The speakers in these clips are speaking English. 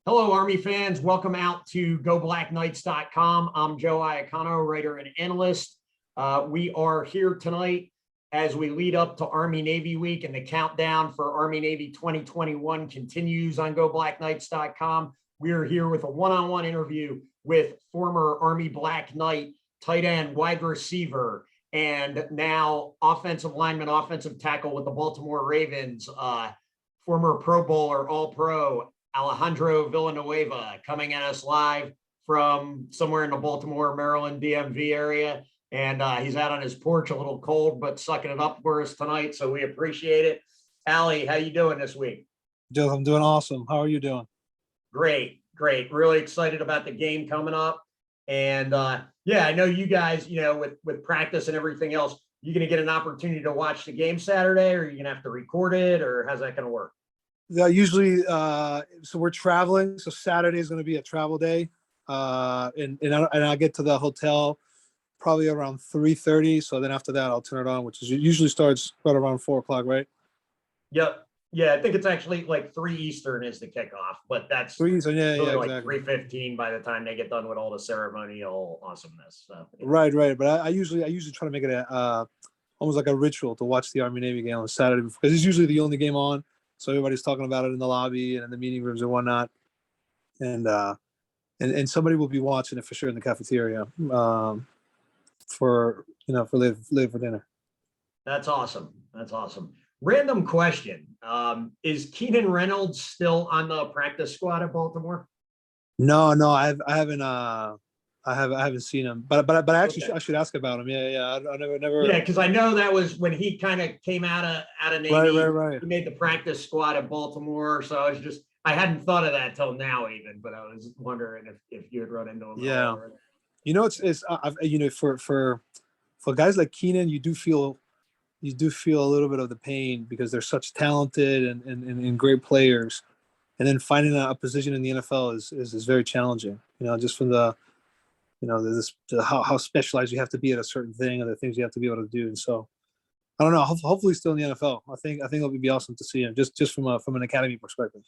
Hello, Army fans. Welcome out to GoBlackKnights.com. I'm Joe Iacono, writer and analyst. We are here tonight as we lead up to Army-Navy Week, and the countdown for Army-Navy 2021 continues on GoBlackKnights.com. We are here with a one-on-one interview with former Army Black Knight, tight end, wide receiver, and now offensive lineman, offensive tackle with the Baltimore Ravens, former Pro Bowler, All-Pro, Alejandro Villanueva, coming at us live from somewhere in the Baltimore, Maryland, DMV area. And he's out on his porch, a little cold, but sucking it up for us tonight. So we appreciate it. Ali, how you doing this week? Joe, I'm doing awesome. How are you doing? Great. Really excited about the game coming up. And yeah, I know you guys, with practice and everything else, you're going to get an opportunity to watch the game Saturday, or you're going to have to record it, or how's that going to work? Yeah, usually, so we're traveling. So Saturday is going to be a travel day, and I get to the hotel probably around 3:30. So then after that, I'll turn it on, which is usually starts right around 4:00, right? Yep. Yeah, I think it's actually like 3 Eastern is the kickoff, but that's 3 Eastern, yeah, like exactly. 3:15 by the time they get done with all the ceremonial awesomeness. So, yeah. Right. But I usually try to make it almost like a ritual to watch the Army Navy game on Saturday because it's usually the only game on. So everybody's talking about it in the lobby and in the meeting rooms and whatnot, and somebody will be watching it for sure in the cafeteria for later for dinner. That's awesome. Random question: is Keenan Reynolds still on the practice squad at Baltimore? No, I haven't seen him, but actually I should ask about him. Yeah. I never. Yeah, because I know that was when he kind of came out of Navy. Right. He made the practice squad at Baltimore, so I hadn't thought of that till now even, but I was wondering if you had run into him. Yeah, for guys like Keenan, you do feel a little bit of the pain because they're such talented and great players, and then finding a position in the NFL is very challenging. Just from the how specialized you have to be at a certain thing and the things you have to be able to do. And so I don't know. Hopefully, still in the NFL. I think it would be awesome to see him just from an academy perspective.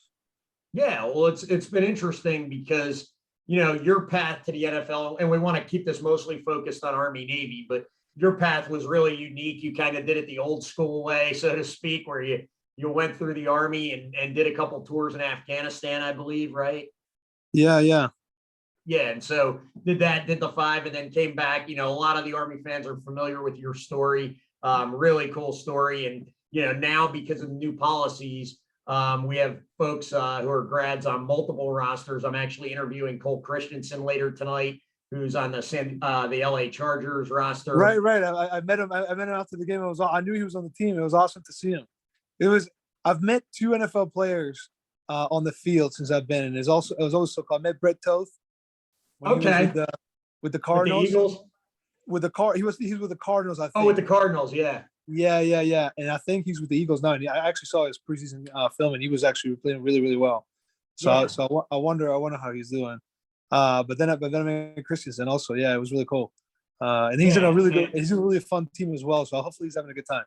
Yeah, well, it's been interesting because your path to the NFL, and we want to keep this mostly focused on Army Navy, but your path was really unique. You kind of did it the old school way, so to speak, where you went through the Army and did a couple tours in Afghanistan, I believe, right? Yeah. Yeah, and so did the 5 and then came back. A lot of the Army fans are familiar with your story. Really cool story. And, now because of the new policies, we have folks who are grads on multiple rosters. I'm actually interviewing Cole Christensen later tonight, who's on the LA Chargers roster. Right. I met him. I met him after the game. I knew he was on the team. It was awesome to see him. I've met 2 NFL players on the field since I've been, and it was always so cool. I met Brett Toth. Okay. With the Cardinals. With the Eagles? He was with the Cardinals, I think. Oh, with the Cardinals, yeah. Yeah. And I think he's with the Eagles now. And I actually saw his preseason film, and he was actually playing really, really well. So, yeah. So I wonder how he's doing. But then I met Christensen also. Yeah, it was really cool. And he's in a really fun team as well. So hopefully he's having a good time.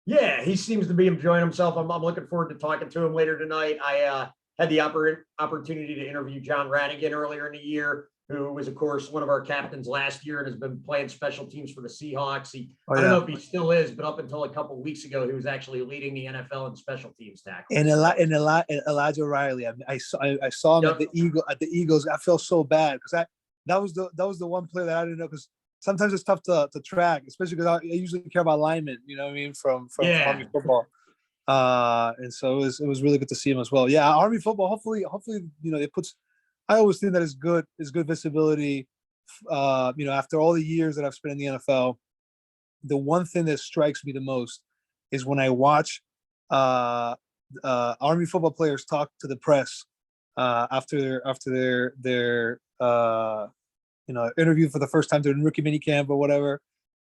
Yeah, he seems to be enjoying himself. I'm looking forward to talking to him later tonight. I had the opportunity to interview John Radigan earlier in the year, who was, of course, one of our captains last year and has been playing special teams for the Seahawks. I don't know if he still is, but up until a couple of weeks ago, he was actually leading the NFL in special teams tackles. And Elijah Riley, I saw him at the Eagles. I felt so bad because that was the one player that I didn't know, because sometimes it's tough to track, especially because I usually care about linemen. You know what I mean, from Army football. And so it was really good to see him as well. Yeah, Army football. Hopefully, it puts. I always think that is good visibility. After all the years that I've spent in the NFL, the one thing that strikes me the most is when I watch Army football players talk to the press after their interview for the first time during rookie minicamp or whatever,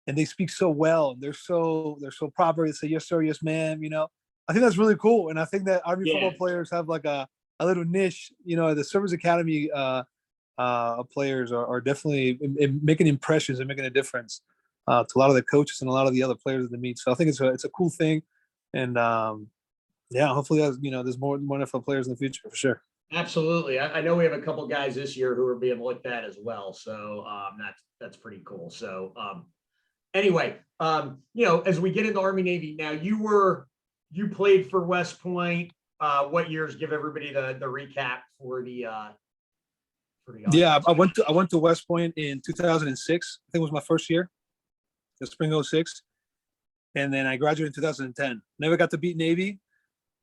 and they speak so well. They're so proper. They say yes sir, yes ma'am. I think that's really cool, and I think that Army football players have like a little niche. The service academy players are definitely making impressions and making a difference to a lot of the coaches and a lot of the other players in the meet. So I think it's a cool thing, and hopefully there's more NFL players in the future for sure. Absolutely. I know we have a couple guys this year who are being looked at as well. So that's pretty cool. So anyway, as we get into Army Navy now, you played for West Point. What years? Give everybody the recap for the Yeah, audience. I went to West Point in 2006. I think it was my first year, the spring '06, and then I graduated in 2010. Never got to beat Navy,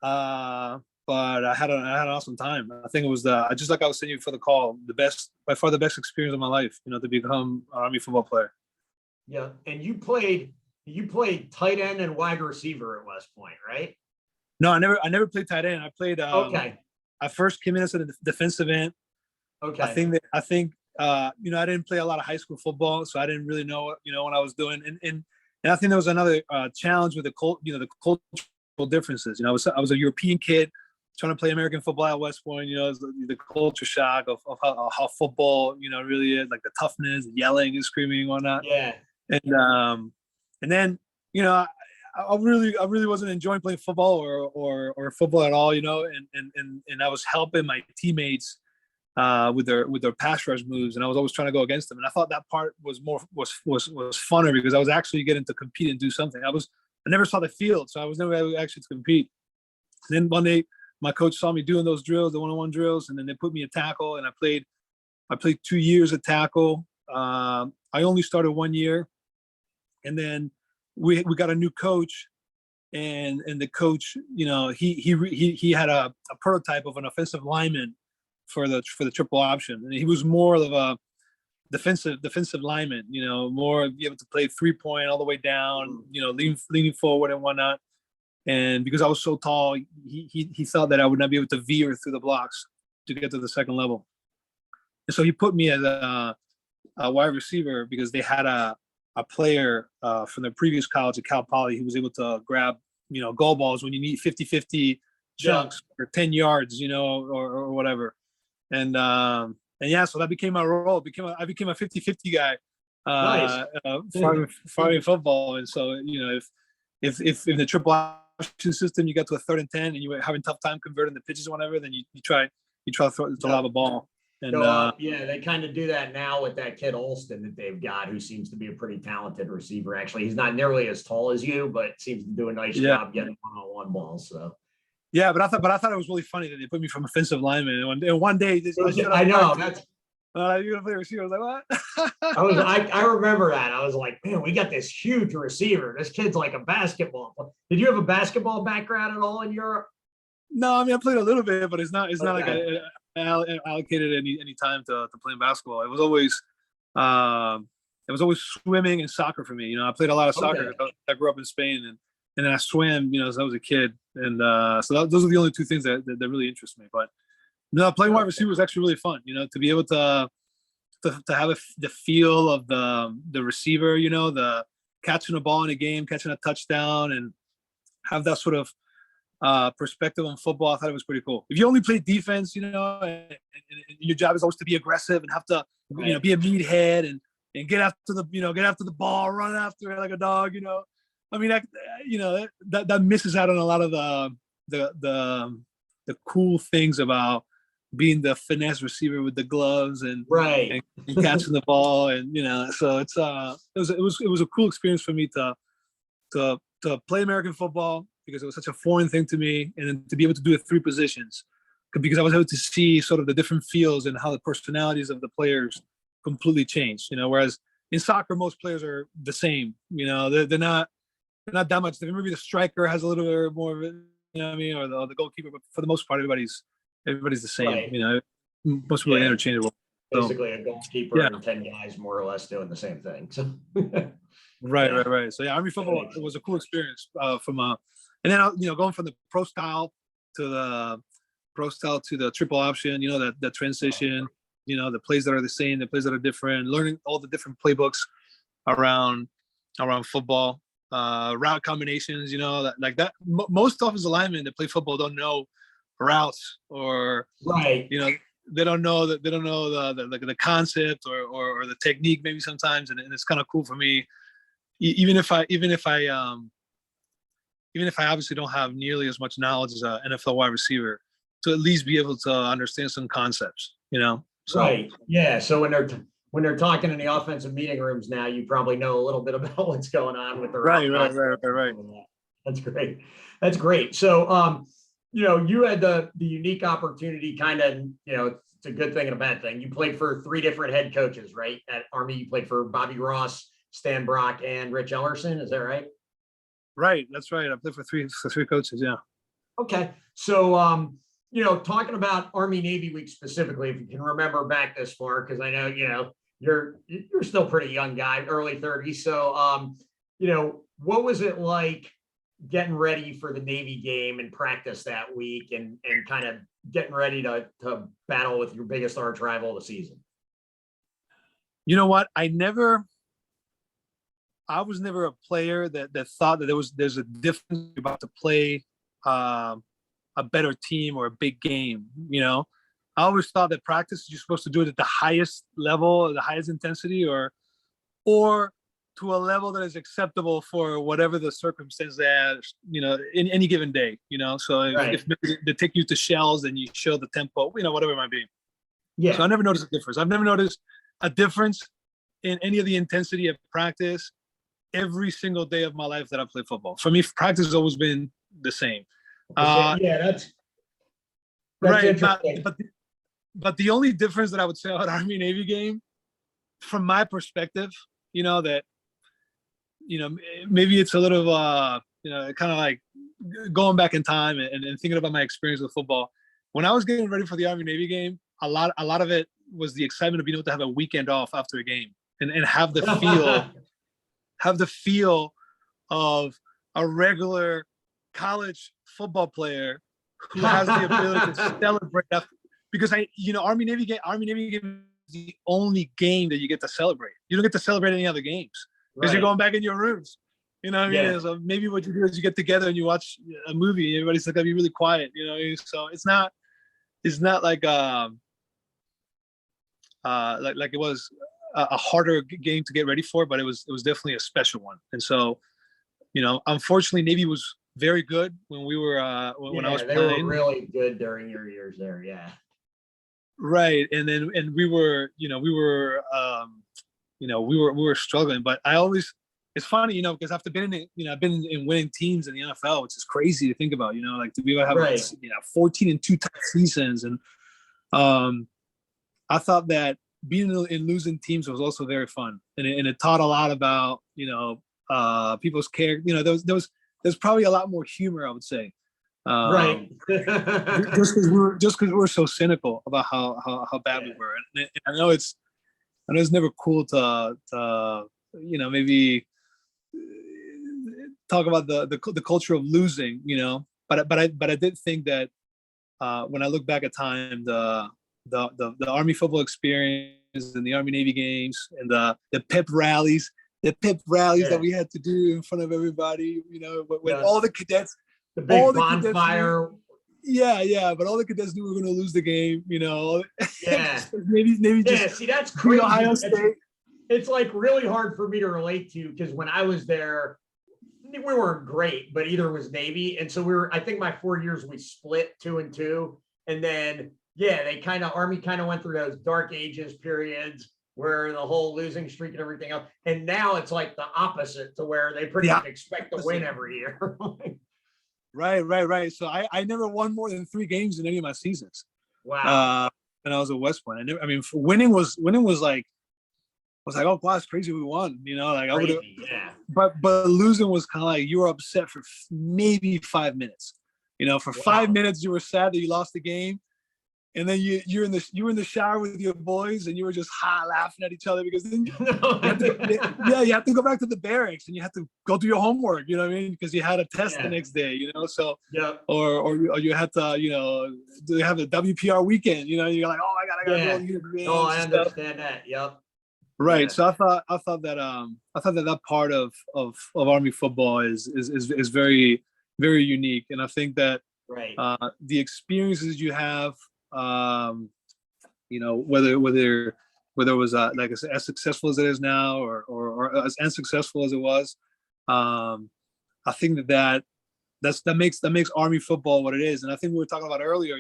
but I had an awesome time. I think it was just like I was saying you for the call, by far the best experience of my life. To become an Army football player. Yeah, and you played tight end and wide receiver at West Point, right? No, I never played tight end. I played. Okay. I first came in as a defensive end. Okay. I think I didn't play a lot of high school football, so I didn't really know what I was doing. And I think there was another challenge with the cultural differences. I was a European kid trying to play American football at West Point. The culture shock of how football really is, like the toughness, yelling and screaming and whatnot. Yeah. And then I really wasn't enjoying playing football or football at all. And I was helping my teammates with their pass rush moves, and I was always trying to go against them. And I thought that part was funner because I was actually getting to compete and do something. I never saw the field, so I was never able actually to compete. And then one day, my coach saw me doing those drills, the one-on-one drills, and then they put me at tackle, and I played 2 years at tackle. I only started 1 year, and then we got a new coach, and the coach, he had a prototype of an offensive lineman for the triple option, and he was more of a defensive lineman, more be able to play 3-point all the way down, leaning forward and whatnot. And because I was so tall, he thought that I would not be able to veer through the blocks to get to the second level. And so he put me as a wide receiver because they had a player from their previous college at Cal Poly who was able to grab, goal balls when you need 50-50 chunks for 10 yards, or whatever. And yeah, so that became my role. I became a 50-50 guy, farming football. And so, if in the triple option system you got to a 3rd and 10 and you were having tough time converting the pitches or whatever, then you try to throw to lob a ball. And yeah, they kind of do that now with that kid Alston that they've got, who seems to be a pretty talented receiver. Actually, he's not nearly as tall as you, but seems to do a nice job getting one-on-one balls. So. Yeah, but I thought it was really funny that they put me from offensive lineman. And one day, I know that's. You're gonna play receiver. I was like, what? I remember that. I was like, man, we got this huge receiver. This kid's like a basketball. Did you have a basketball background at all in Europe? No, I mean I played a little bit, but it's not like I allocated any time to playing basketball. It was always swimming and soccer for me. I played a lot of soccer. I grew up in Spain, and then I swam, as I was a kid. And so those are the only two things that really interest me. But no, playing wide receiver was actually really fun. To be able to have the feel of the receiver, the catching a ball in a game, catching a touchdown, and have that sort of perspective on football. I thought it was pretty cool. If you only play defense, and your job is always to be aggressive and have to, be a meathead and get after the ball, run after it like a dog. I mean, that misses out on a lot of the cool things about being the finesse receiver with the gloves and catching the ball, and so it was a cool experience for me to play American football because it was such a foreign thing to me, and then to be able to do it 3 positions because I was able to see sort of the different feels and how the personalities of the players completely changed. Whereas in soccer most players are the same. They're not that much. Maybe the striker has a little bit more of it, or the goalkeeper, but for the most part, everybody's the same. Right. Most people are interchangeable. Basically, a goalkeeper and 10 guys more or less doing the same thing. So. Right. So yeah, Army football was a cool experience and then going from the pro style to the triple option. That transition. The plays that are the same, the plays that are different. Learning all the different playbooks around football. Route combinations, that most offensive linemen that play football don't know routes or they don't know the concept or the technique maybe sometimes, and it's kind of cool for me, even if I obviously don't have nearly as much knowledge as an NFL wide receiver. to at least be able to understand some concepts, So Right. Yeah. So when they're talking in the offensive meeting rooms now, you probably know a little bit about what's going on with the right. That's great. That's great. So you had the unique opportunity, kind of, it's a good thing and a bad thing. You played for three different head coaches, right? At Army, you played for Bobby Ross, Stan Brock, and Rich Ellerson. Is that right? Right. That's right. I played for three coaches. Yeah. Okay. So, talking about Army Navy week specifically, if you can remember back this far, because I know, you're still a pretty young guy, early 30s. So, what was it like getting ready for the Navy game and practice that week and kind of getting ready to battle with your biggest arch rival of the season? You know what? I was never a player that thought that there's a difference about to play a better team or a big game. I always thought that practice you're supposed to do it at the highest level, the highest intensity, or to a level that is acceptable for whatever the circumstance that in any given day. So if they take you to shells and you show the tempo, whatever it might be. Yeah. So I never noticed a difference. I've never noticed a difference in any of the intensity of practice every single day of my life that I play football. For me, practice has always been the same. That's right. interesting. But the only difference that I would say about Army Navy game, from my perspective, that maybe it's a little kind of like going back in time and thinking about my experience with football. When I was getting ready for the Army Navy game, a lot of it was the excitement of being able to have a weekend off after a game and have the feel of a regular college football player who has the ability to celebrate after, because Army Navy game is the only game that you get to celebrate. You don't get to celebrate any other games because you're going back in your rooms. You know what I mean? Yeah. So maybe what you do is you get together and you watch a movie and everybody's gonna be really quiet, so it's not like like it was a harder game to get ready for, but it was definitely a special one. And so, unfortunately Navy was very good when we were when I was playing. They were really good during your years there. Yeah. Right. And we were struggling, but it's funny, because after I've been in winning teams in the NFL, which is crazy to think about, like to be able to have 14-2 type seasons. And I thought that being in losing teams was also very fun, and it taught a lot about people's character. There's probably a lot more humor, I would say. Right. just because we're so cynical about how bad we were, and I know it's never cool to maybe talk about the culture of losing, but I did think that when I look back at time, the Army football experience and the Army Navy games and the pep rallies that we had to do in front of everybody, when all the cadets, the big bonfire. But all the cadets knew we were going to lose the game, Yeah. maybe just see, that's crazy. Ohio State. It's like really hard for me to relate to, because when I was there, we weren't great, but either was Navy. And so I think my 4 years, we split 2-2. And then, Army kind of went through those dark ages periods where the whole losing streak and everything else. And now it's like the opposite, to where they pretty much expect to win every year. Right. So I never won more than 3 games in any of my seasons. Wow. And I was at West Point. Winning was like, oh wow, it's crazy we won. Like crazy, I would have. But losing was kind of like you were upset for maybe 5 minutes. For 5 minutes you were sad that you lost the game, and then you were in the shower with your boys and you were just laughing at each other, because then you have to go back to the barracks and you have to go do your homework. You know what I mean? Because you had a test the next day. So or you had to do have a WPR weekend. You're like, oh, I gotta go to the games. Oh, I understand that. Yep. Right. Yeah. So I thought that part of Army football is very, very unique. And I think that the experiences you have, whether it was like as successful as it is now or as unsuccessful as it was, I think that that makes Army football what it is. And I think we were talking about earlier,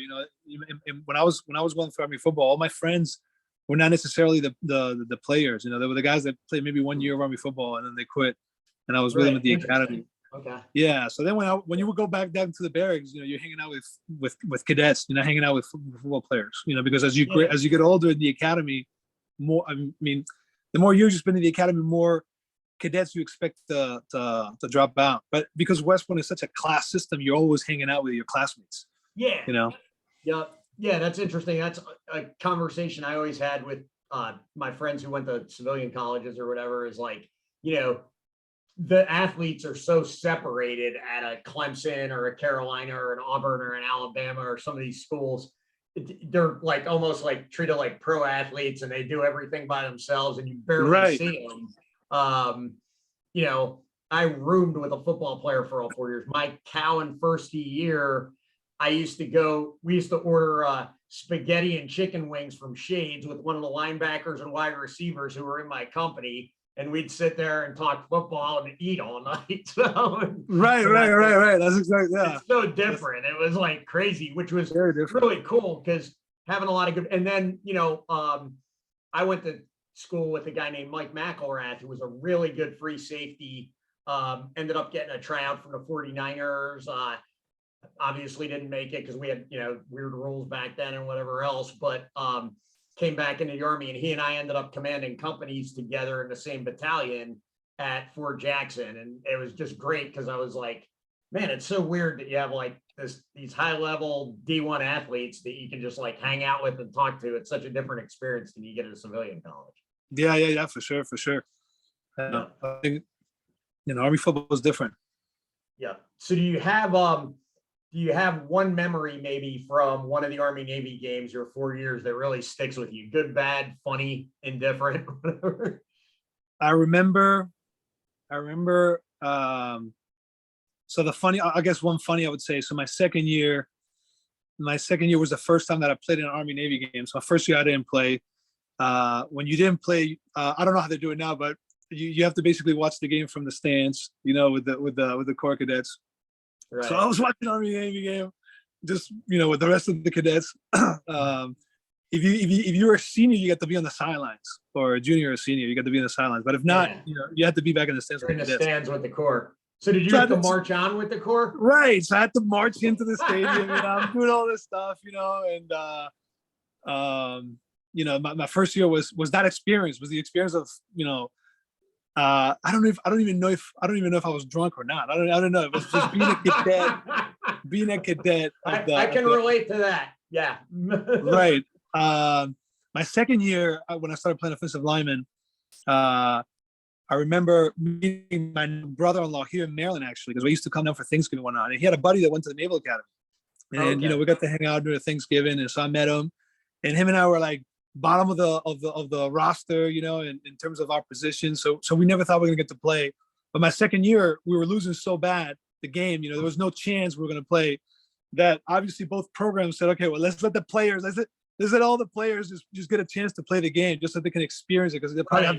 when I was going through Army football, all my friends were not necessarily the players. They were the guys that played maybe 1 year of Army football and then they quit. And I was with them at the academy. Okay. Yeah. So then when you would go back down to the barracks, you're hanging out with cadets. You're not hanging out with football players. Because as you get older in the academy, the more years you spend in the academy, more cadets you expect to drop out. But because West Point is such a class system, you're always hanging out with your classmates. Yeah. Yeah. Yeah, that's interesting. That's a conversation I always had with my friends who went to civilian colleges or whatever, is like, the athletes are so separated at a Clemson or a Carolina or an Auburn or an Alabama or some of these schools. They're like almost like treated like pro athletes and they do everything by themselves and you barely see them. I roomed with a football player for all 4 years. My Cowan first year, we used to order spaghetti and chicken wings from Shades with one of the linebackers and wide receivers who were in my company. And we'd sit there and talk football and eat all night. Right. That's exactly, yeah. It's so different. It was like crazy, which was really cool because having a lot of good, and then, I went to school with a guy named Mike McElrath, who was a really good free safety, ended up getting a tryout from the 49ers. Obviously didn't make it because we had, weird rules back then and whatever else, but came back into the Army, and he and I ended up commanding companies together in the same battalion at Fort Jackson. And it was just great because I was like, man, it's so weird that you have like these high level D1 athletes that you can just like hang out with and talk to. It's such a different experience than you get at a civilian college. Yeah, for sure. I think, Army football is different. Yeah. So do you have one memory maybe from one of the Army Navy games your 4 years that really sticks with you? Good, bad, funny, indifferent, whatever. I remember, so the funny, I guess one funny I would say, so my second year was the first time that I played in an Army Navy game. So my first year I didn't play. When you didn't play, I don't know how they do it now, but you have to basically watch the game from the stands, with the Corps cadets. Right. So I was watching Army Navy game, just with the rest of the cadets. If you were a senior, you got to be on the sidelines, or a junior or senior, you got to be on the sidelines. But if not, you had to be back in the stands. In the stands with the Corps. So did you have to march on with the Corps? Right. So I had to march into the stadium. I'm doing all this stuff, and my first year was that experience. Was the experience of I don't even know if I was drunk or not. I don't know. It was just being a cadet. I can relate to that. Yeah. Right. My second year, when I started playing offensive lineman, I remember meeting my brother-in-law here in Maryland, actually, because we used to come down for Thanksgiving and whatnot. And he had a buddy that went to the Naval Academy, and we got to hang out during Thanksgiving, and so I met him, and him and I were like bottom of the roster, in terms of our position. So we never thought we were gonna get to play. But my second year, we were losing so bad the game, there was no chance we were gonna play. That obviously both programs said, okay, well, let's let the players, let's let all the players just get a chance to play the game, just so they can experience it, because they probably have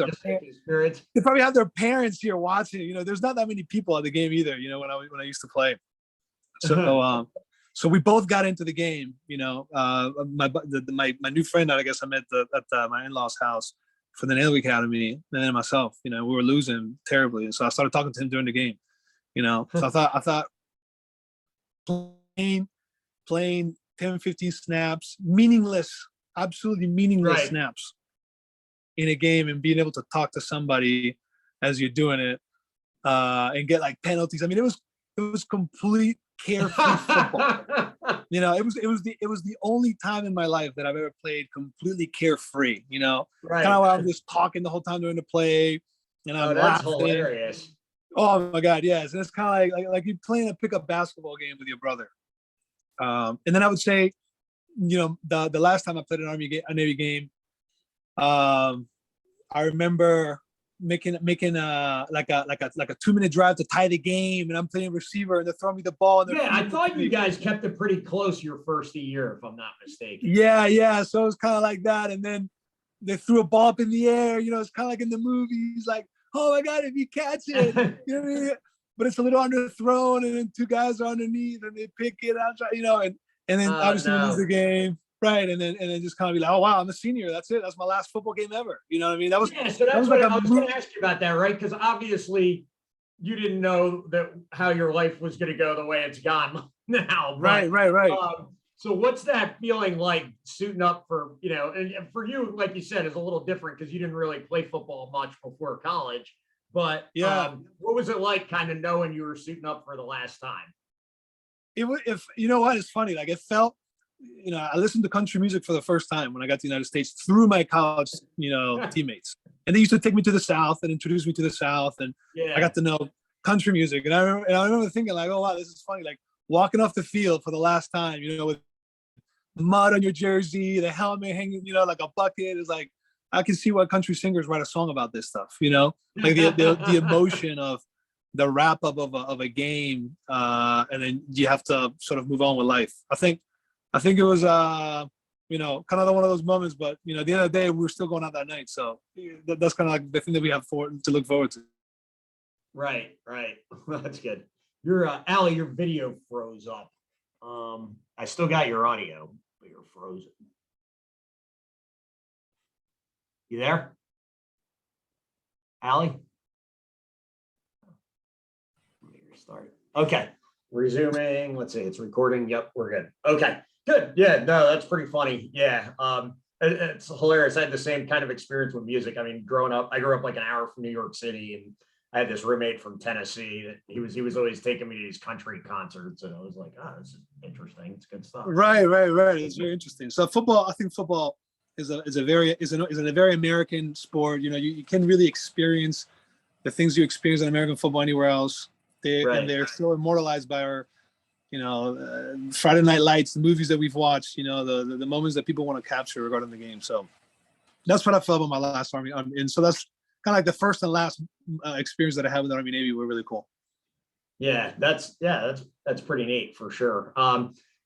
their parents here watching. There's not that many people at the game either. When I used to play, so we both got into the game. My new friend that I guess I met at my in-laws' house for the Naval Academy, and then myself. We were losing terribly, and so I started talking to him during the game. So I thought playing 10, 15 snaps, absolutely meaningless snaps in a game, and being able to talk to somebody as you're doing it, and get like penalties. I mean, it was complete carefree football. It was the only time in my life that I've ever played completely carefree. Kind of where I'm just talking the whole time during the play, and I'm that's laughing. Hilarious. Oh my God, yes. And it's kind of like you're playing a pickup basketball game with your brother. And then I would say, the last time I played a Navy game, I remember making a 2-minute drive to tie the game, and I'm playing receiver, and they're throwing me the ball. And I thought you guys kept it pretty close your first year, if I'm not mistaken. Yeah. So it was kind of like that, and then they threw a ball up in the air. It's kind of like in the movies, like, oh my God, if you catch it, but it's a little underthrown, and then two guys are underneath, and they pick it out, and then obviously we lose the game, right? And then just kind of be like, oh wow, I'm a senior. That's it. That's my last football game ever. You know what I mean? So that's what I was going to ask you about that, right? Because obviously you didn't know that how your life was going to go the way it's gone now. Right. So what's that feeling like suiting up for, and for you, like you said, is a little different because you didn't really play football much before college. But what was it like kind of knowing you were suiting up for the last time? If you know what, it's funny. Like it felt, I listened to country music for the first time when I got to the United States through my college, teammates. And they used to take me to the South and introduce me to the South. And I got to know country music. And I remember thinking like, oh, wow, this is funny. Like walking off the field for the last time, with mud on your jersey, the helmet hanging, like a bucket. Is like, I can see why country singers write a song about this stuff, like the emotion of the wrap up of a game. And then you have to sort of move on with life. I think it was, kind of one of those moments, but, at the end of the day, we were still going out that night. So that's kind of like the thing that we have to look forward to. Right. That's good. Allie, your video froze up. I still got your audio, but you're frozen. You there? Allie? Let me restart. Okay. Resuming. Let's see. It's recording. Yep, we're good. Okay. Good. Yeah, no, that's pretty funny. Yeah. It's hilarious. I had the same kind of experience with music. I mean, growing up, I grew up like an hour from New York City, and I had this roommate from Tennessee that he was always taking me to these country concerts, and I was like, this is interesting. It's good stuff. Right. It's very interesting. So I think football is a very American sport. You can really experience the things you experience in American football anywhere else. And they're still immortalized by our, Friday Night Lights, the movies that we've watched, the moments that people want to capture regarding the game. So that's what I felt about my last Army. And so that's kind of like the first and last experience that I had with the Army Navy were really cool. Yeah, that's pretty neat for sure.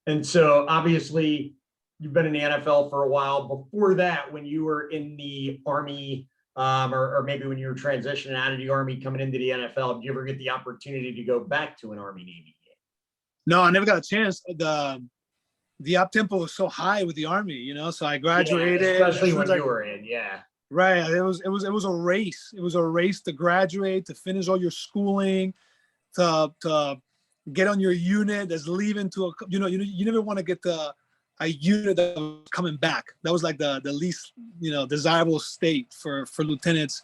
And so obviously you've been in the NFL for a while. Before that, when you were in the Army, or maybe when you were transitioning out of the Army, coming into the NFL, did you ever get the opportunity to go back to an Army Navy game? No, I never got a chance. The up tempo was so high with the Army, so I graduated. Especially when you were in, Right. It was a race. It was a race to graduate, to finish all your schooling, to get on your unit that's leaving to you never want to get a unit that was coming back. That was like the least, desirable state for lieutenants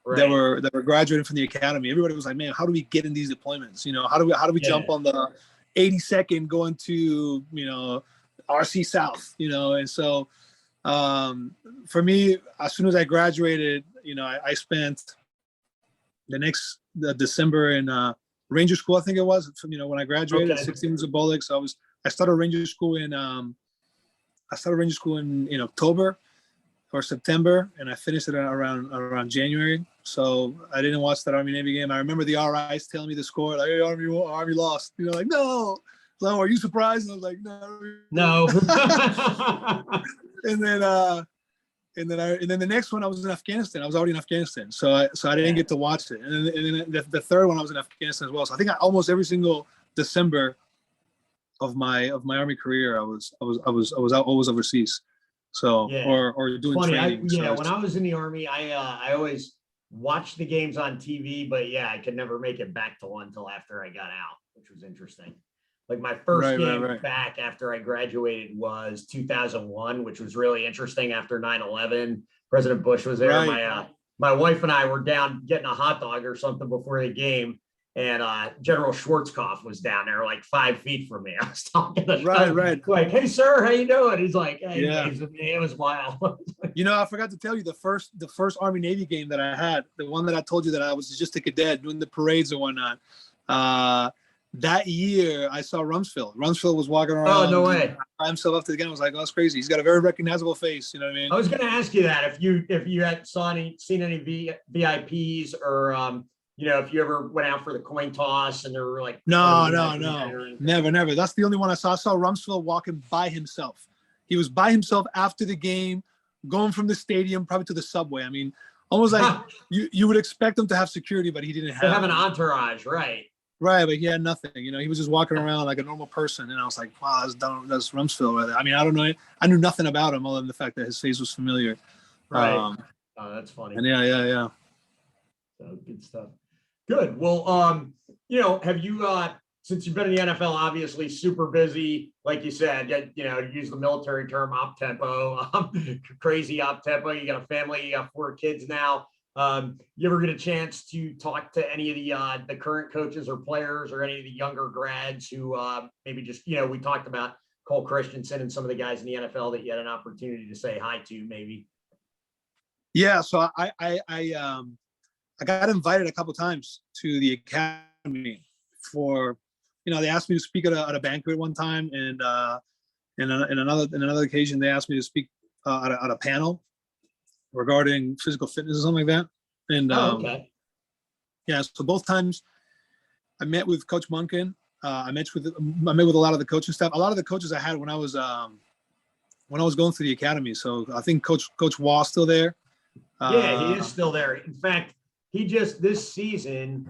that were graduating from the academy. Everybody was like, man, how do we get in these deployments? How do we jump on the 82nd going to, RC South, and so for me, as soon as I graduated, I spent the December in Ranger School, I think it was, when I graduated, 16 was a Bolix. So I started Ranger School in October or September, and I finished it around January. So I didn't watch that Army Navy game. I remember the RIs telling me the score, like, hey, Army lost. Like, no. So are you surprised? And I was like, no. And then the next one I was in Afghanistan. I was already in Afghanistan, so I didn't get to watch it. And then the third one I was in Afghanistan as well. So I think almost every single December of my Army career, I was always overseas. So or doing training. When I was in the Army, I always watched the games on TV, but I could never make it back to one until after I got out, which was interesting. Like my first game back after I graduated was 2001, which was really interesting after 9/11. President Bush was there. My wife and I were down getting a hot dog or something before the game, and General Schwarzkopf was down there like 5 feet from me. I was talking to him, like, hey, sir, how you doing? He's like, hey, it was wild. I forgot to tell you the first Army Navy game that I had, the one that I told you that I was just a cadet doing the parades and whatnot. That year, I saw Rumsfeld. Rumsfeld was walking around. Oh, no way. By himself after the game. I was like, oh, that's crazy. He's got a very recognizable face. You know what I mean? I was going to ask you that if you had seen any VIPs or if you ever went out for the coin toss and there were like no, never. That's the only one I saw. I saw Rumsfeld walking by himself. He was by himself after the game, going from the stadium probably to the subway. I mean, almost like you would expect him to have security, but he didn't have an entourage, right? Right, but he had nothing. He was just walking around like a normal person, and I was like, "Wow, that's Rumsfeld right there." I mean, I don't know. I knew nothing about him other than the fact that his face was familiar. Right. Oh, that's funny. And yeah. So good stuff. Good. Well, have you since you've been in the NFL, obviously super busy, like you said, to use the military term, op tempo, crazy op tempo. You got a family, you got 4 kids now. You ever get a chance to talk to any of the current coaches or players or any of the younger grads who maybe just, we talked about Cole Christensen and some of the guys in the NFL that you had an opportunity to say hi to maybe? Yeah, so I got invited a couple times to the academy for, they asked me to speak at a banquet one time, and in another occasion they asked me to speak at a panel regarding physical fitness or something like that. And okay. Yeah, so both times I met with Coach Munkin. I met with a lot of the coaching staff. A lot of the coaches I had when I was going through the academy. So I think Coach Wall's still there. Yeah, he is still there. In fact, he just this season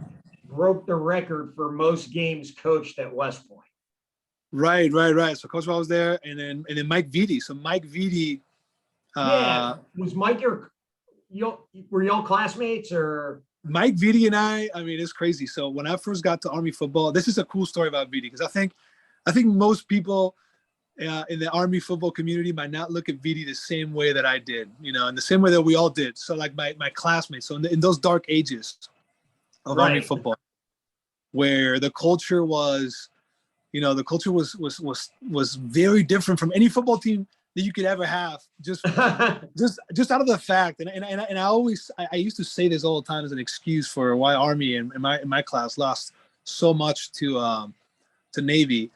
broke the record for most games coached at West Point. Right. So Coach Wall was there, and then Mike Vitti. So Mike Vitti. Was Mike were y'all classmates or? Mike Vitti and I mean, it's crazy. So when I first got to Army football, this is a cool story about Vitti, because I think most people in the Army football community might not look at Vitti the same way that I did, in the same way that we all did. So like my classmates, so in those dark ages of Army football, where the culture was, was very different from any football team that you could ever have. Just out of the fact, and I used to say this all the time as an excuse for why Army in my class lost so much to Navy.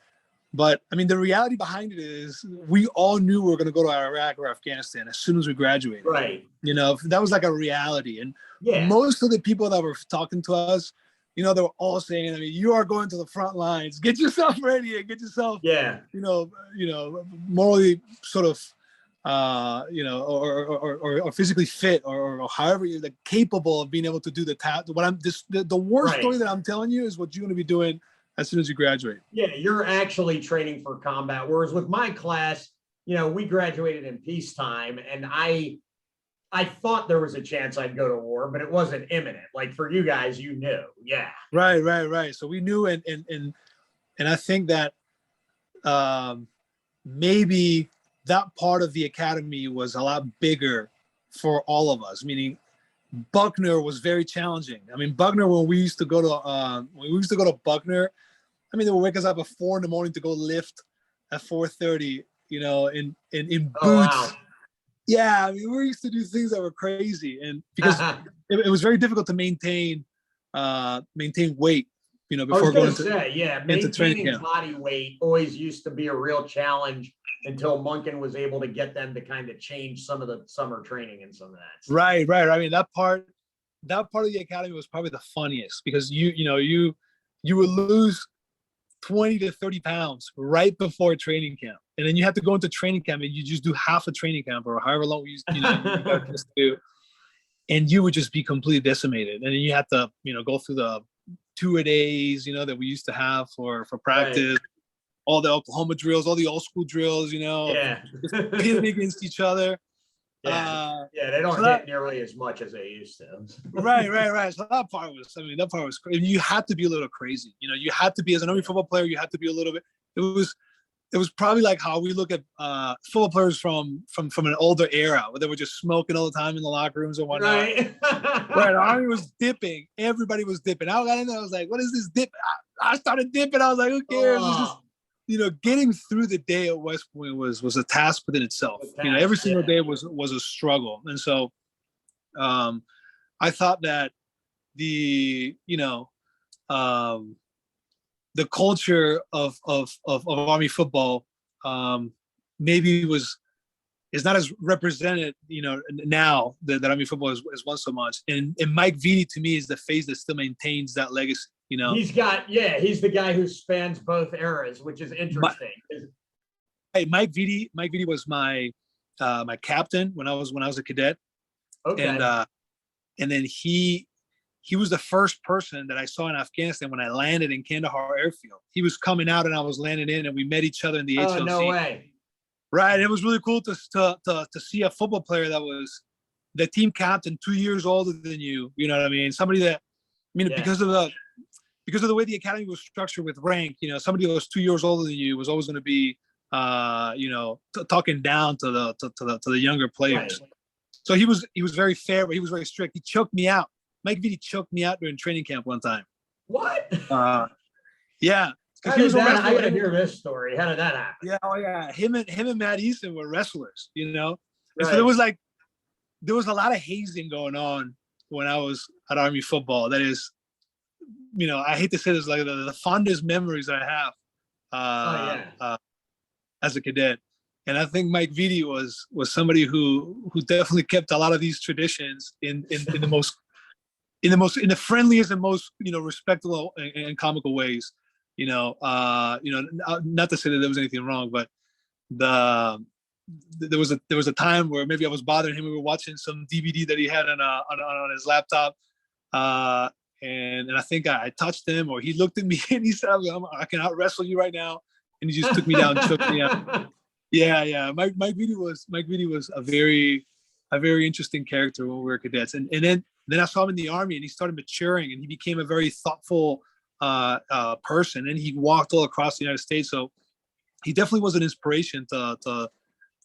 But I mean, the reality behind it is we all knew we were going to go to Iraq or Afghanistan as soon as we graduated. Right. That was like a reality. And most of the people that were talking to us, they were all saying, I mean, you are going to the front lines. Get yourself ready and get yourself, morally sort of, or physically fit, or however you're capable of being able to do the task. The worst story that I'm telling you is what you're going to be doing as soon as you graduate. Yeah, you're actually training for combat. Whereas with my class, we graduated in peacetime, and I thought there was a chance I'd go to war, but it wasn't imminent. Like for you guys, you knew. Yeah. Right. So we knew, and I think that maybe that part of the academy was a lot bigger for all of us, meaning Buckner was very challenging. I mean, Buckner, when we used to go to Buckner, I mean, they would wake us up at 4 a.m. to go lift at 4:30, in boots. Oh, wow. Yeah, I mean, we used to do things that were crazy, and because it was very difficult to maintain weight, before going to maintaining body weight always used to be a real challenge until Munkin was able to get them to kind of change some of the summer training and some of that stuff. Right. I mean, that part of the academy was probably the funniest, because you would lose 20 to 30 pounds right before training camp, and then you have to go into training camp and you just do half a training camp or however long you got to do, and you would just be completely decimated. And then you have to go through the 2-a-days that we used to have for practice, all the Oklahoma drills, all the old school drills, just pitting against each other. They don't hit nearly as much as they used to. Right. So that part was crazy. You had to be a little crazy. You had to be, as an Army football player, you had to be a little bit. It was probably like how we look at football players from an older era, where they were just smoking all the time in the locker rooms or whatnot. Right. Right. Army was dipping. Everybody was dipping. I got in there. I was like, "What is this dip?" I started dipping. I was like, "Who cares?" It's just, getting through the day at West Point was a task within itself. Every single day was a struggle. And so I thought that the culture of Army football maybe is not as represented, now that Army football is once so much. And Mike Vitti, to me, is the face that still maintains that legacy. He's the guy who spans both eras, which is interesting. Mike Vitti was my captain when I was a cadet. Okay. And then he he was the first person that I saw in Afghanistan when I landed in Kandahar airfield. He was coming out and I was landing in, and we met each other in the HLC. Oh, no way. Right. It was really cool to see a football player that was the team captain 2 years older than you. You know what I mean? Somebody that, I mean, Yeah. because of the way the academy was structured with rank, you know, somebody that was 2 years older than you was always going to be, talking down to the younger players. Right. So he was very fair, but he was very strict. He choked me out. Mike Vitti choked me out during training camp one time. What? Yeah. How He did was a that, I wrestler. gotta hear this story. How did that happen? Yeah, oh yeah. Him and Matt Easton were wrestlers, you know. And Right. so there was a lot of hazing going on when I was at Army football. That is, you know, I hate to say this, like the fondest memories I have as a cadet. And I think Mike Vitti was somebody who definitely kept a lot of these traditions in the friendliest and most, you know, respectful and comical ways. You know, not to say that there was anything wrong, but there was a time where maybe I was bothering him. We were watching some DVD that he had on his laptop, and I think I touched him, or he looked at me and he said, "I can out wrestle you right now," and he just took me down, choked me out. Yeah. Mike Vitti was a very interesting character when we were cadets, and then I saw him in the Army, and he started maturing, and he became a very thoughtful person, and he walked all across the United States. So he definitely was an inspiration to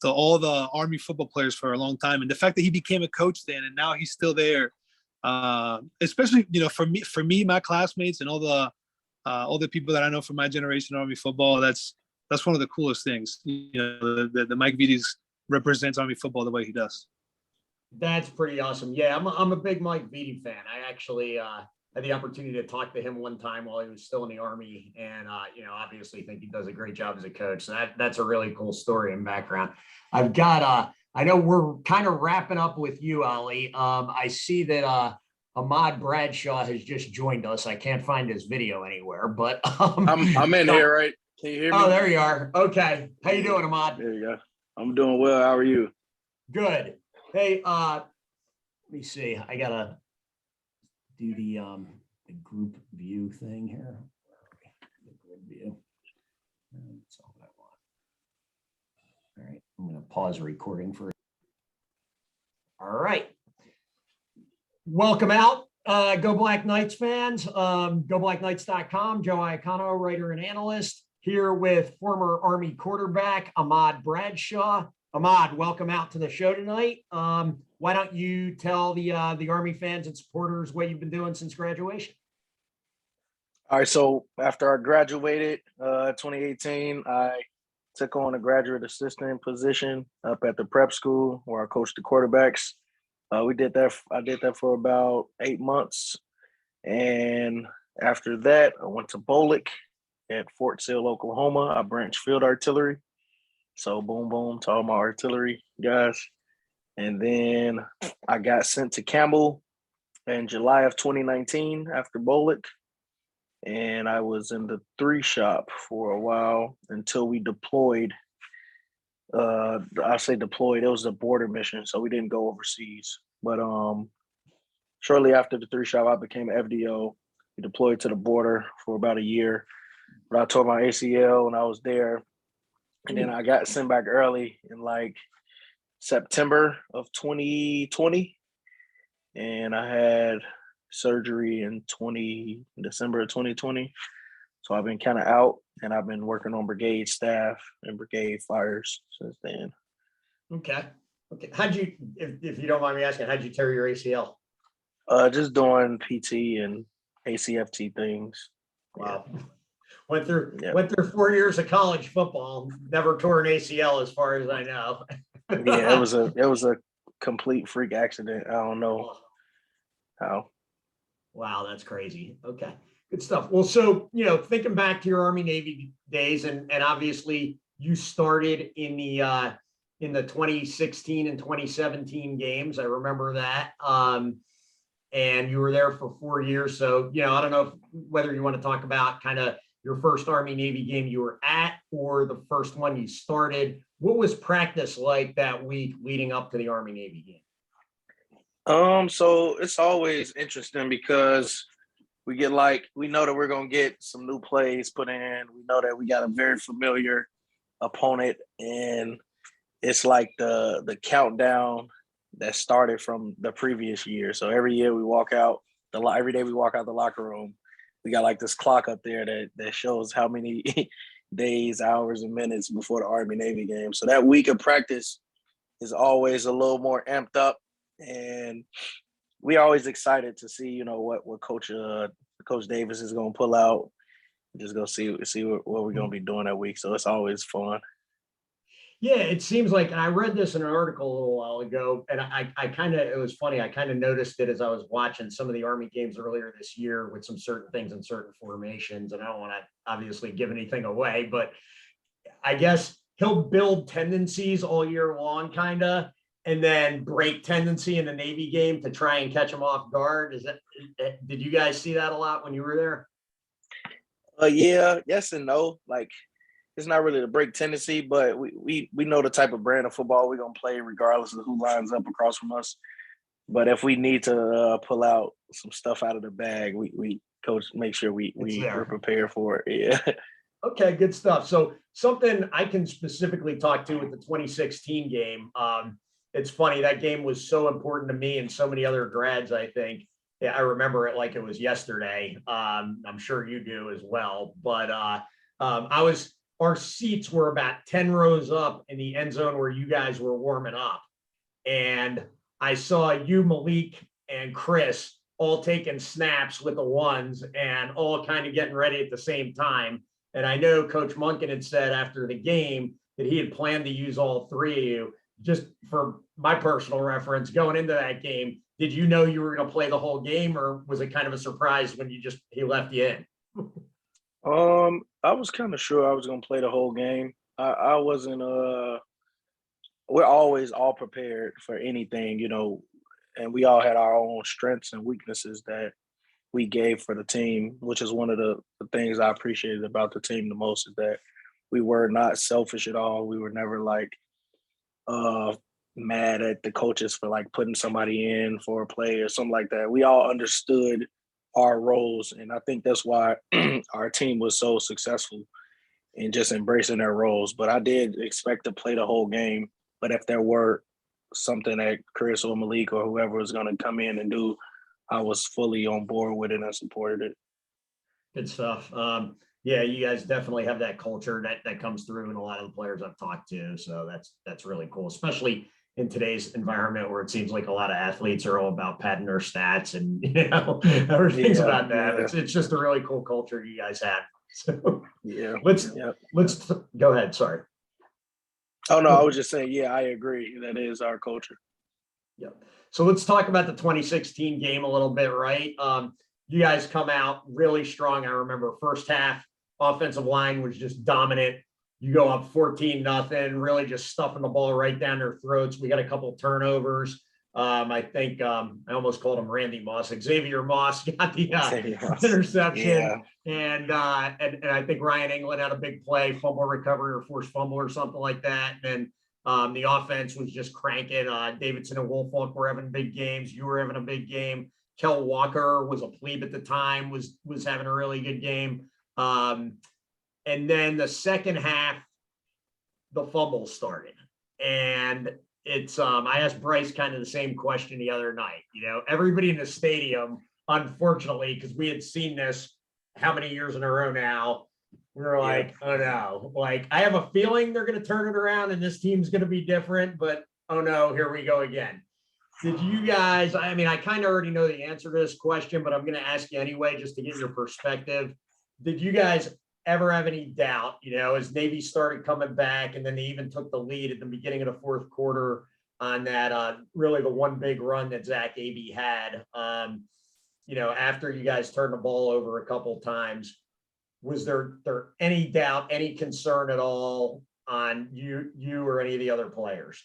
all the Army football players for a long time. And the fact that he became a coach then, and now he's still there, especially, you know, for me, my classmates and all the people that I know from my generation of Army football, that's one of the coolest things. You know, the Mike Vitti represents Army football the way he does. That's pretty awesome. Yeah, I'm a big Mike Vitti fan. I actually had the opportunity to talk to him one time while he was still in the Army, and obviously think he does a great job as a coach. So that's a really cool story and background. I've got I know we're kind of wrapping up with you, Ali. I see that Ahmad Bradshaw has just joined us. I can't find his video anywhere, but I'm in here, right? Can you hear me? Oh, there you are. Okay. How you doing, Ahmad? There you go. I'm doing well. How are you? Good. Hey, let me see. I gotta do the group view thing here. The grid view. That's all I want. All right, I'm gonna pause recording for. All right. Welcome out, Go Black Knights fans. GoBlackKnights.com. Joe Iacono, writer and analyst, here with former Army quarterback Ahmad Bradshaw. Ahmad, welcome out to the show tonight. Why don't you tell the Army fans and supporters what you've been doing since graduation? All right. So after I graduated 2018, I took on a graduate assistant position up at the prep school where I coached the quarterbacks. I did that for about 8 months. And after that, I went to Bolick at Fort Sill, Oklahoma. I branched field artillery. So boom, boom to all my artillery guys. And then I got sent to Campbell in July of 2019 after Bolick. And I was in the 3 shop for a while until we deployed. I say deployed, it was a border mission, so we didn't go overseas. But shortly after the 3 shop, I became FDO. We deployed to the border for about a year. But I tore my ACL when I was there. And then I got sent back early in like September of 2020. And I had surgery in December of 2020. So I've been kind of out, and I've been working on brigade staff and brigade fires since then. Okay. How'd you, if you don't mind me asking, how'd you tear your ACL? Just doing PT and ACFT things. Wow. Yeah. Went through 4 years of college football, never tore an ACL as far as I know. Yeah, it was a complete freak accident. I don't know how. Wow, that's crazy. Okay, good stuff. Well, so, thinking back to your Army Navy days, and obviously you started in the 2016 and 2017 games. I remember that. And you were there for 4 years. So, I don't know whether you want to talk about kind of your first Army Navy game you were at or the first one you started. What was practice like that week leading up to the Army Navy game? So it's always interesting because we know that we're gonna get some new plays put in. We know that we got a very familiar opponent, and it's like the countdown that started from the previous year. So every year we walk out every day we walk out the locker room, we got like this clock up there that shows how many days, hours, and minutes before the Army Navy game. So that week of practice is always a little more amped up, and we always excited to see what Coach Davis is going to pull out. Just go see what we're going to be doing that week. So it's always fun. Yeah, it seems like, and I read this in an article a little while ago, and I kind of, it was funny. I kind of noticed it as I was watching some of the Army games earlier this year with some certain things and certain formations. And I don't want to obviously give anything away, but I guess he'll build tendencies all year long, kind of, and then break tendency in the Navy game to try and catch them off guard. Did you guys see that a lot when you were there? Yeah, yes and no. Like, it's not really the break tendency, but we know the type of brand of football we're gonna play regardless of who lines up across from us. But if we need to pull out some stuff out of the bag, we coach make sure we're prepared for it. Yeah. Okay, good stuff. So something I can specifically talk to with the 2016 game. It's funny, that game was so important to me and so many other grads, I think. Yeah, I remember it like it was yesterday. I'm sure you do as well. But our seats were about 10 rows up in the end zone where you guys were warming up. And I saw you, Malik, and Chris all taking snaps with the ones and all kind of getting ready at the same time. And I know Coach Munkin had said after the game that he had planned to use all three of you. Just for my personal reference, going into that game, did you know you were going to play the whole game, or was it kind of a surprise when he left you in? I was kind of sure I was gonna play the whole game. I wasn't. We're always all prepared for anything, and we all had our own strengths and weaknesses that we gave for the team, which is one of the things I appreciated about the team the most, is that we were not selfish at all. We were never like mad at the coaches for like putting somebody in for a play or something like that. We all understood our roles, and I think that's why our team was so successful in just embracing their roles. But I did expect to play the whole game. But if there were something that Chris or Malik or whoever was going to come in and do, I was fully on board with it and supported it. Good stuff. Yeah, you guys definitely have that culture that comes through in a lot of the players I've talked to. So that's really cool, especially in today's environment where it seems like a lot of athletes are all about padding their stats and everything's about that. Yeah. It's just a really cool culture you guys have. So let's go ahead. Sorry. Oh no, I was just saying, I agree. That is our culture. Yeah. So let's talk about the 2016 game a little bit, right? You guys come out really strong. I remember first half offensive line was just dominant. You go up 14-0, really just stuffing the ball right down their throats. We got a couple of turnovers. I think I almost called him Randy Moss. Xavier Moss got the interception, and I think Ryan England had a big play, fumble recovery or forced fumble or something like that. And the offense was just cranking. Davidson and Wolfolk were having big games. You were having a big game. Kel Walker was a plebe at the time, was having a really good game. And then the second half, the fumbles started. And it's I asked Bryce kind of the same question the other night. Everybody in the stadium, unfortunately, because we had seen this how many years in a row now, we were like, oh no, like I have a feeling they're going to turn it around and this team's going to be different, but oh no, here we go again. Did you guys, I mean, I kind of already know the answer to this question, but I'm going to ask you anyway, just to get your perspective. Did you guys ever have any doubt, as Navy started coming back and then they even took the lead at the beginning of the fourth quarter on that, really the one big run that Zach Abey had, after you guys turned the ball over a couple of times, was there any doubt, any concern at all on you or any of the other players?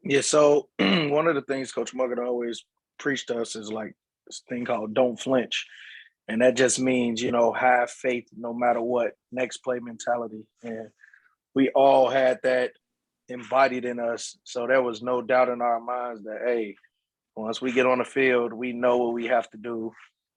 Yeah, so one of the things Coach Muggett always preached to us is like this thing called don't flinch. And that just means, have faith no matter what, next play mentality. And we all had that embodied in us. So there was no doubt in our minds that, hey, Once we get on the field, we know what we have to do.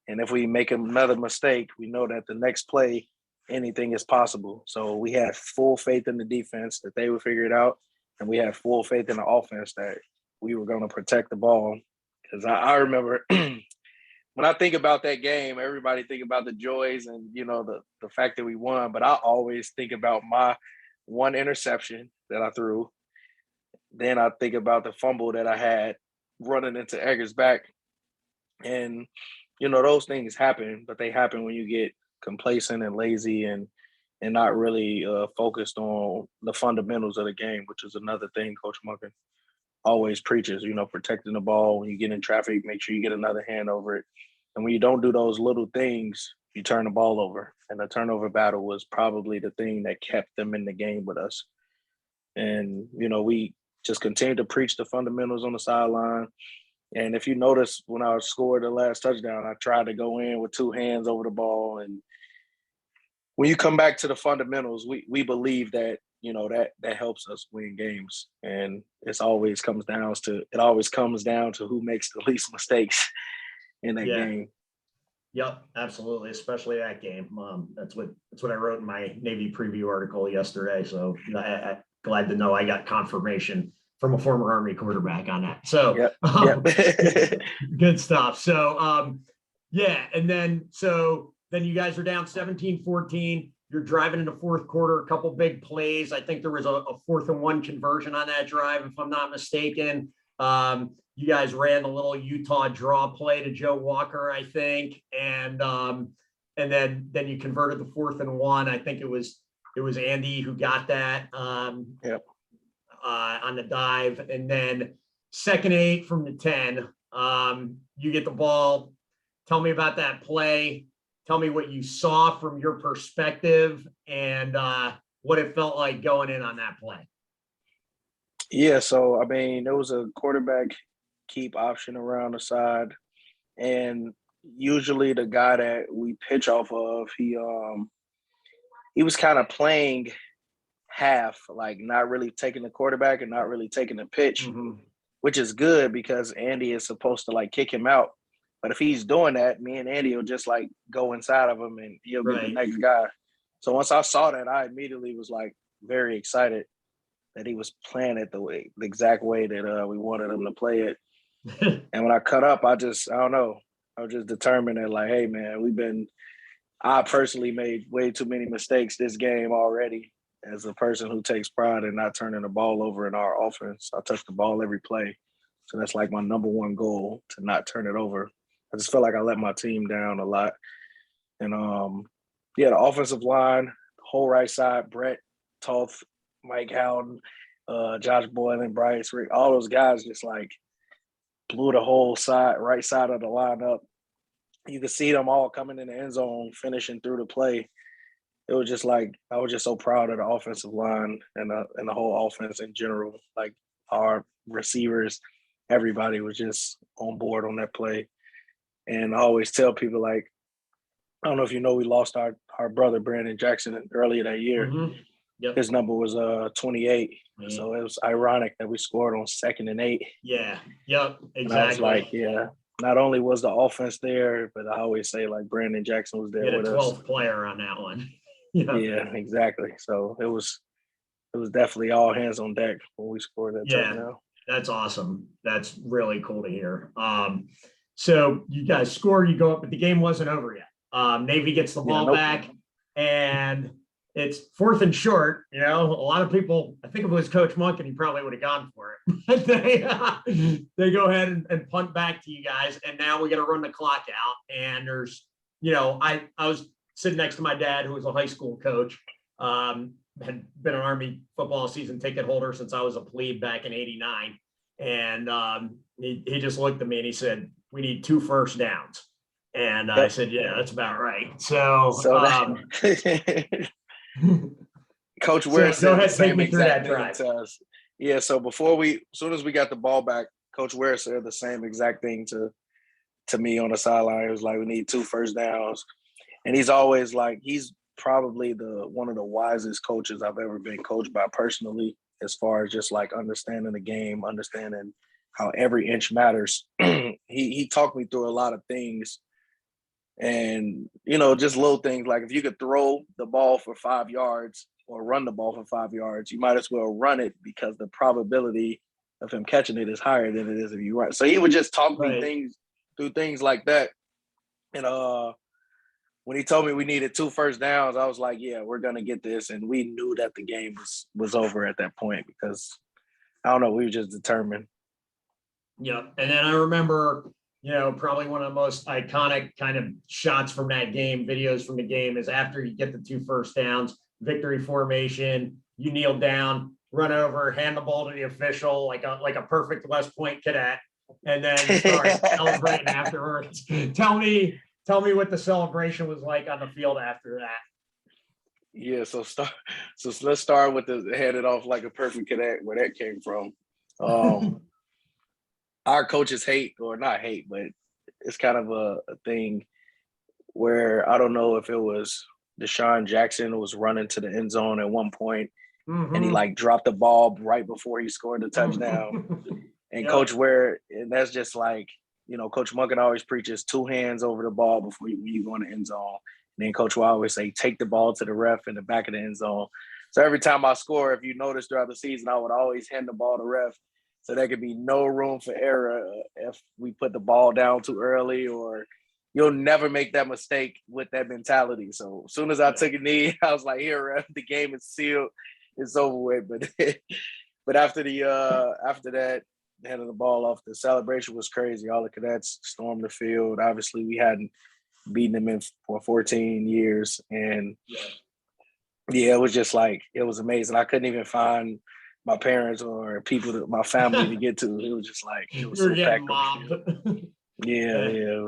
And if we make another mistake, we know that the next play, anything is possible. So we had full faith in the defense that they would figure it out. And we had full faith in the offense that we were going to protect the ball. Because I remember when I think about that game, everybody think about the joys and, the fact that we won. But I always think about my one interception that I threw. Then I think about the fumble that I had running into Egger's back. And, those things happen, but they happen when you get complacent and lazy and not really focused on the fundamentals of the game, which is another thing Coach Munkin always preaches, protecting the ball. When you get in traffic, make sure you get another hand over it. And when you don't do those little things, you turn the ball over. And the turnover battle was probably the thing that kept them in the game with us. And, we just continued to preach the fundamentals on the sideline. And if you notice, when I scored the last touchdown, I tried to go in with two hands over the ball. And when you come back to the fundamentals, we believe that, that helps us win games. And it always comes down to who makes the least mistakes in that game. Yep, absolutely, especially that game. That's what I wrote in my Navy preview article yesterday. So I'm glad to know I got confirmation from a former Army quarterback on that. So good stuff. So and then you guys are down 17-14. You're driving in the fourth quarter, a couple big plays. I think there was a 4th and 1 conversion on that drive, if I'm not mistaken. You guys ran the little Utah draw play to Joe Walker, I think, and then you converted the 4th and 1. I think it was Andy who got that on the dive, and then 2nd and 8 from the 10. You get the ball. Tell me about that play. Tell me what you saw from your perspective and what it felt like going in on that play. Yeah, so, there was a quarterback keep option around the side. And usually the guy that we pitch off of, he was kind of playing half, like not really taking the quarterback and not really taking the pitch, which is good because Andy is supposed to, kick him out. But if he's doing that, me and Andy will just, go inside of him and he'll get the next guy. So once I saw that, I immediately was, very excited that he was playing it the exact way that we wanted him to play it. And when I cut up, I don't know. I was just determined that, hey, man, I personally made way too many mistakes this game already as a person who takes pride in not turning the ball over in our offense. I touch the ball every play. So that's my number one goal, to not turn it over. I just felt like I let my team down a lot. And, the offensive line, whole right side, Brett, Toth, Mike Howden, Josh Boylan, Bryce, Rick, all those guys just, blew the whole right side of the line up. You could see them all coming in the end zone, finishing through the play. It was just I was just so proud of the offensive line and the whole offense in general. Our receivers, everybody was just on board on that play. And I always tell people, I don't know if you know, we lost our brother, Brandon Jackson, earlier that year. Yep. His number was 28. Mm-hmm. So it was ironic that we scored on 2nd and 8. Yeah. Yep. Exactly. And I was not only was the offense there, but I always say Brandon Jackson was there with us. 12th player on that one. Yeah, exactly. So it was definitely all hands on deck when we scored that touchdown. That's awesome. That's really cool to hear. So you guys score, you go up, but the game wasn't over yet. Navy gets the ball back, and it's 4th and short. A lot of people, I think if it was Coach Monk, and he probably would have gone for it. But they go ahead and punt back to you guys, and now we got to run the clock out. And there's, I was sitting next to my dad, who was a high school coach, had been an Army football season ticket holder since I was a plebe back in '89. And he just looked at me and he said, "We need 2 first downs." And I said, "Yeah, that's about right." So Coach Ware so go ahead, take me through that drive. To us. Yeah, so as soon as we got the ball back, Coach Ware said the same exact thing to me on the sideline. It was we need 2 first downs. And he's always he's probably one of the wisest coaches I've ever been coached by personally, as far as just understanding the game, understanding how every inch matters. He talked me through a lot of things, and just little things like if you could throw the ball for 5 yards or run the ball for 5 yards, you might as well run it because the probability of him catching it is higher than it is if you run. So he would just talk me through things like that. And when he told me we needed 2 first downs, I was like, yeah, we're gonna get this. And we knew that the game was over at that point because I don't know, we were just determined. Yeah. And then I remember, probably one of the most iconic kind of shots from that game, videos from the game, is after you get the 2 first downs, victory formation, you kneel down, run over, hand the ball to the official like a perfect West Point cadet, and then start celebrating afterwards. Tell me what the celebration was like on the field after that. Yeah, so let's start with the hand it off like a perfect cadet, where that came from. Our coaches hate, or not hate, but it's kind of a thing where I don't know if it was Deshaun Jackson was running to the end zone at one point, and he like dropped the ball right before he scored the touchdown. And Yep. Coach Ware, and that's just like, Coach Munkin always preaches 2 hands over the ball before you go in the end zone. And then Coach Ware always say, take the ball to the ref in the back of the end zone. So every time I score, if you notice throughout the season, I would always hand the ball to ref. So there could be no room for error if we put the ball down too early, or you'll never make that mistake with that mentality. So as soon as I took a knee, I was like, here, ref, the game is sealed. It's over with. But after that, handing the ball off, the celebration was crazy. All the cadets stormed the field. Obviously, we hadn't beaten them in for 14 years. And yeah, it was just like, it was amazing. I couldn't even find my parents or my family to get to. It was just like, it was so packed. Yeah.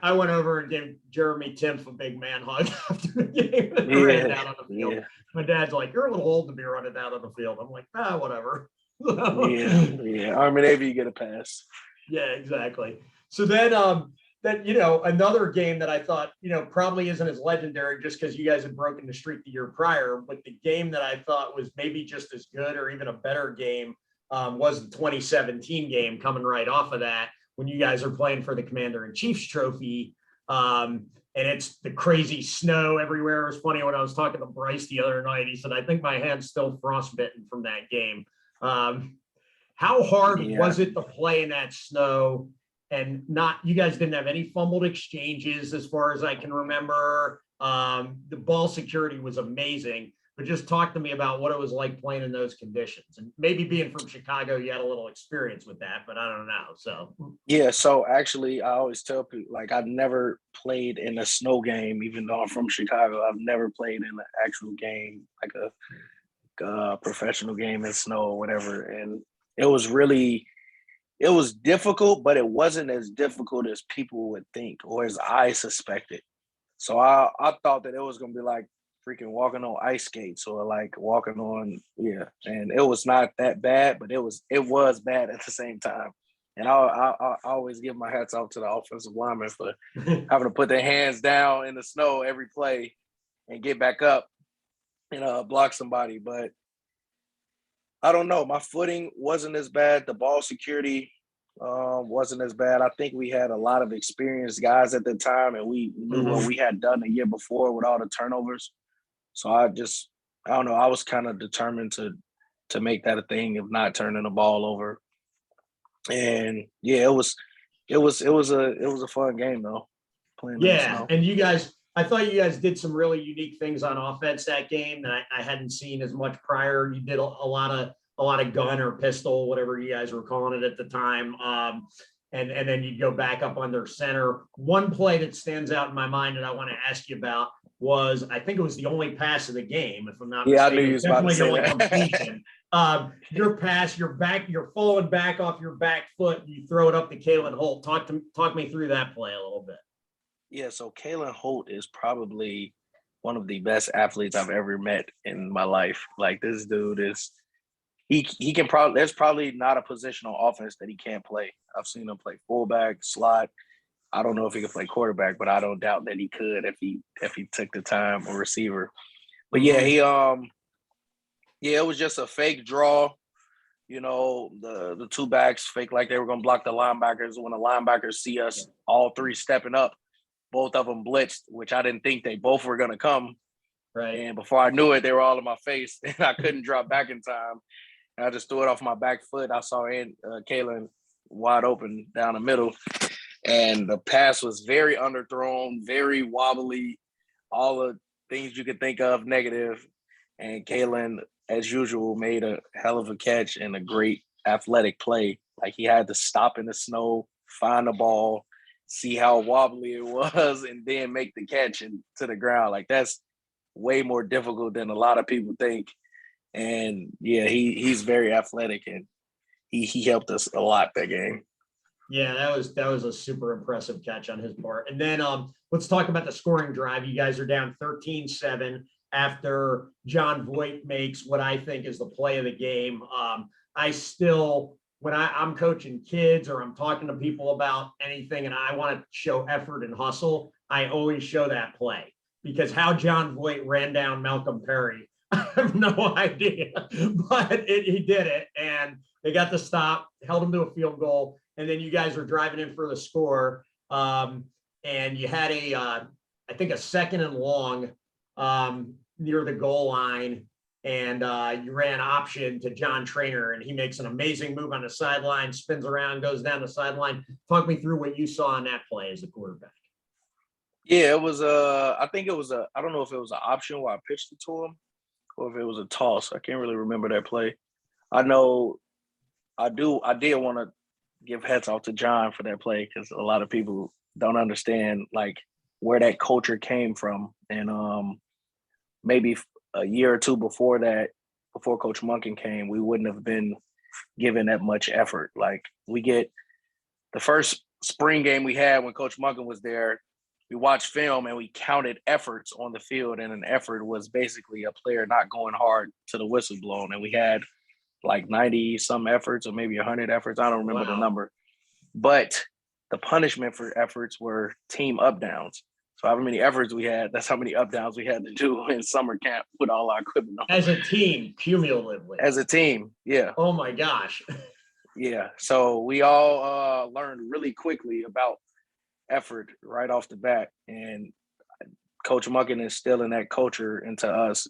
I went over and gave Jeremy Timpf a big man hug after the game. Ran down on the field. Yeah. My dad's like, you're a little old to be running down on the field. I'm like, whatever. Army Navy, you get a pass. Yeah, exactly. So then another game that I thought probably isn't as legendary just because you guys had broken the streak the year prior, but the game that I thought was maybe just as good or even a better game was the 2017 game, coming right off of that, when you guys are playing for the Commander-in-Chief's trophy. And it's the crazy snow everywhere. It was funny when I was talking to Bryce the other night, he said, I think my hand's still frostbitten from that game. How hard was it to play in that snow? And you guys didn't have any fumbled exchanges as far as I can remember. The ball security was amazing, but just talk to me about what it was like playing in those conditions. And maybe being from Chicago, you had a little experience with that, but I don't know. So yeah, so actually I always tell people, like, I've never played in a snow game, even though I'm from Chicago. I've never played in an actual game, like a professional game in snow or whatever. And it was difficult, but it wasn't as difficult as people would think or as I suspected. So I thought that it was going to be like freaking walking on ice skates or like walking on, and it was not that bad, but it was bad at the same time. And I always give my hats off to the offensive linemen for having to put their hands down in the snow every play and get back up and block somebody. But I don't know. My footing wasn't as bad. The ball security wasn't as bad. I think we had a lot of experienced guys at the time, and we knew what we had done the year before with all the turnovers. So I don't know. I was kind of determined to make that a thing of not turning the ball over. And yeah, it was a fun game though. Playing in the snow. And I thought you guys did some really unique things on offense that game that I hadn't seen as much prior. You did a lot of gun or pistol, whatever you guys were calling it at the time. And then you'd go back up under center. One play that stands out in my mind that I want to ask you about was, I think it was the only pass of the game, if I'm not mistaken. I knew you was about to say that. Completion. Your pass, you're falling back off your back foot, and you throw it up to Kalen Holt. Talk me through that play a little bit. Yeah, so Kalen Holt is probably one of the best athletes I've ever met in my life. Like, this dude is, he can probably, there's probably not a position on offense that he can't play. I've seen him play fullback, slot. I don't know if he could play quarterback, but I don't doubt that he could if he took the time, or receiver. But yeah, it was just a fake draw. the two backs fake like they were going to block the linebackers. When the linebackers see us all three stepping up, both of them blitzed, which I didn't think they both were going to come. Right. And before I knew it, they were all in my face, and I couldn't drop back in time. And I just threw it off my back foot. I saw Kalen wide open down the middle, and the pass was very underthrown, very wobbly, all the things you could think of negative. And Kalen, as usual, made a hell of a catch and a great athletic play. Like, he had to stop in the snow, find the ball, see how wobbly it was, and then make the catch and to the ground. Like, that's way more difficult than a lot of people think. And yeah, he's very athletic, and he helped us a lot that game. Yeah, that was a super impressive catch on his part. And then let's talk about the scoring drive. You guys are down 13-7 after John Voight makes what I think is the play of the game. I still, when I'm coaching kids or I'm talking to people about anything and I want to show effort and hustle, I always show that play, because how John Voight ran down Malcolm Perry, I have no idea, but he did it, and they got the stop, held him to a field goal, and then you guys were driving in for the score, and you had I think a 2nd and long near the goal line, and you ran option to John Trainer, and he makes an amazing move on the sideline, spins around, goes down the sideline. Talk me through what you saw on that play as a quarterback. Yeah, it was I think it was I don't know if it was an option where I pitched it to him or if it was a toss. I can't really remember that play. I know I did want to give hats off to John for that play, because a lot of people don't understand like where that culture came from. And maybe a year or two before that, before Coach Monken came, we wouldn't have been given that much effort. Like, we get the first spring game we had when Coach Monken was there, we watched film and we counted efforts on the field, and an effort was basically a player not going hard to the whistle blown. And we had like 90 some efforts, or maybe 100 efforts. I don't remember the number, but the punishment for efforts were team up downs. So however many efforts we had, that's how many up downs we had to do in summer camp with all our equipment on. As a team, cumulatively. As a team, yeah. Oh my gosh. Yeah. So we all learned really quickly about effort right off the bat, and Coach Monken is instilling that culture into us.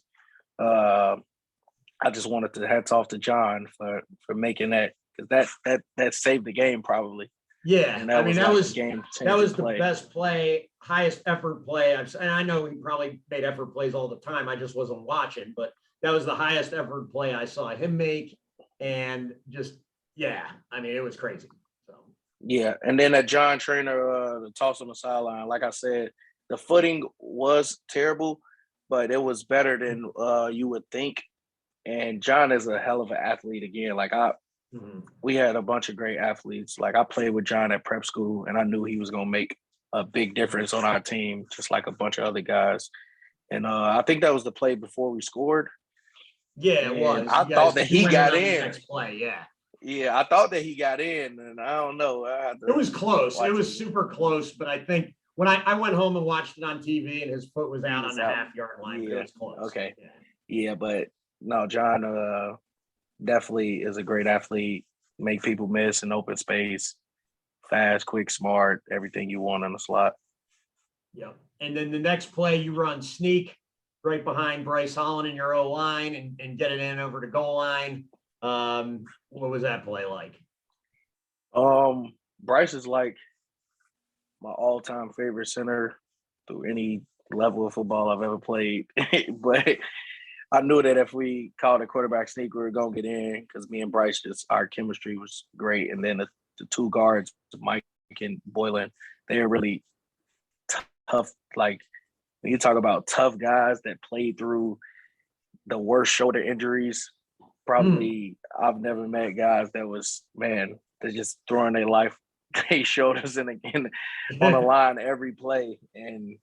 I just wanted to hats off to John for making that, because that saved the game probably. Yeah, and that was the best play, highest effort play. And I know he probably made effort plays all the time. I just wasn't watching, but that was the highest effort play I saw him make. And just, yeah, I mean, it was crazy. So yeah, and then that John Trainer, the toss on the sideline, like I said, the footing was terrible, but it was better than you would think. And John is a hell of an athlete again. Like, we had a bunch of great athletes. Like, I played with John at prep school, and I knew he was going to make a big difference on our team, just like a bunch of other guys. And I think that was the play before we scored. Yeah, it was. I thought that he got in. Next play, yeah. Yeah, I thought that he got in, and I don't know. It was close. It was super close, but I think when I went home and watched it on TV, and his foot was out on the half-yard line, yeah. It was close. Okay. Yeah, but no, John definitely is a great athlete. Make people miss in open space. Fast, quick, smart, everything you want in the slot. Yeah. And then the next play, you run sneak right behind Bryce Holland in your O-line and get it in over to goal line. What was that play like? Bryce is like my all-time favorite center through any level of football I've ever played. But I knew that if we called a quarterback sneak, we were going to get in, because me and Bryce, our chemistry was great. And then the two guards, Mike and Boylan, they are really tough. Like, when you talk about tough guys that played through the worst shoulder injuries, probably I've never met guys that was, man, they're just throwing their life, their shoulders on the line every play. And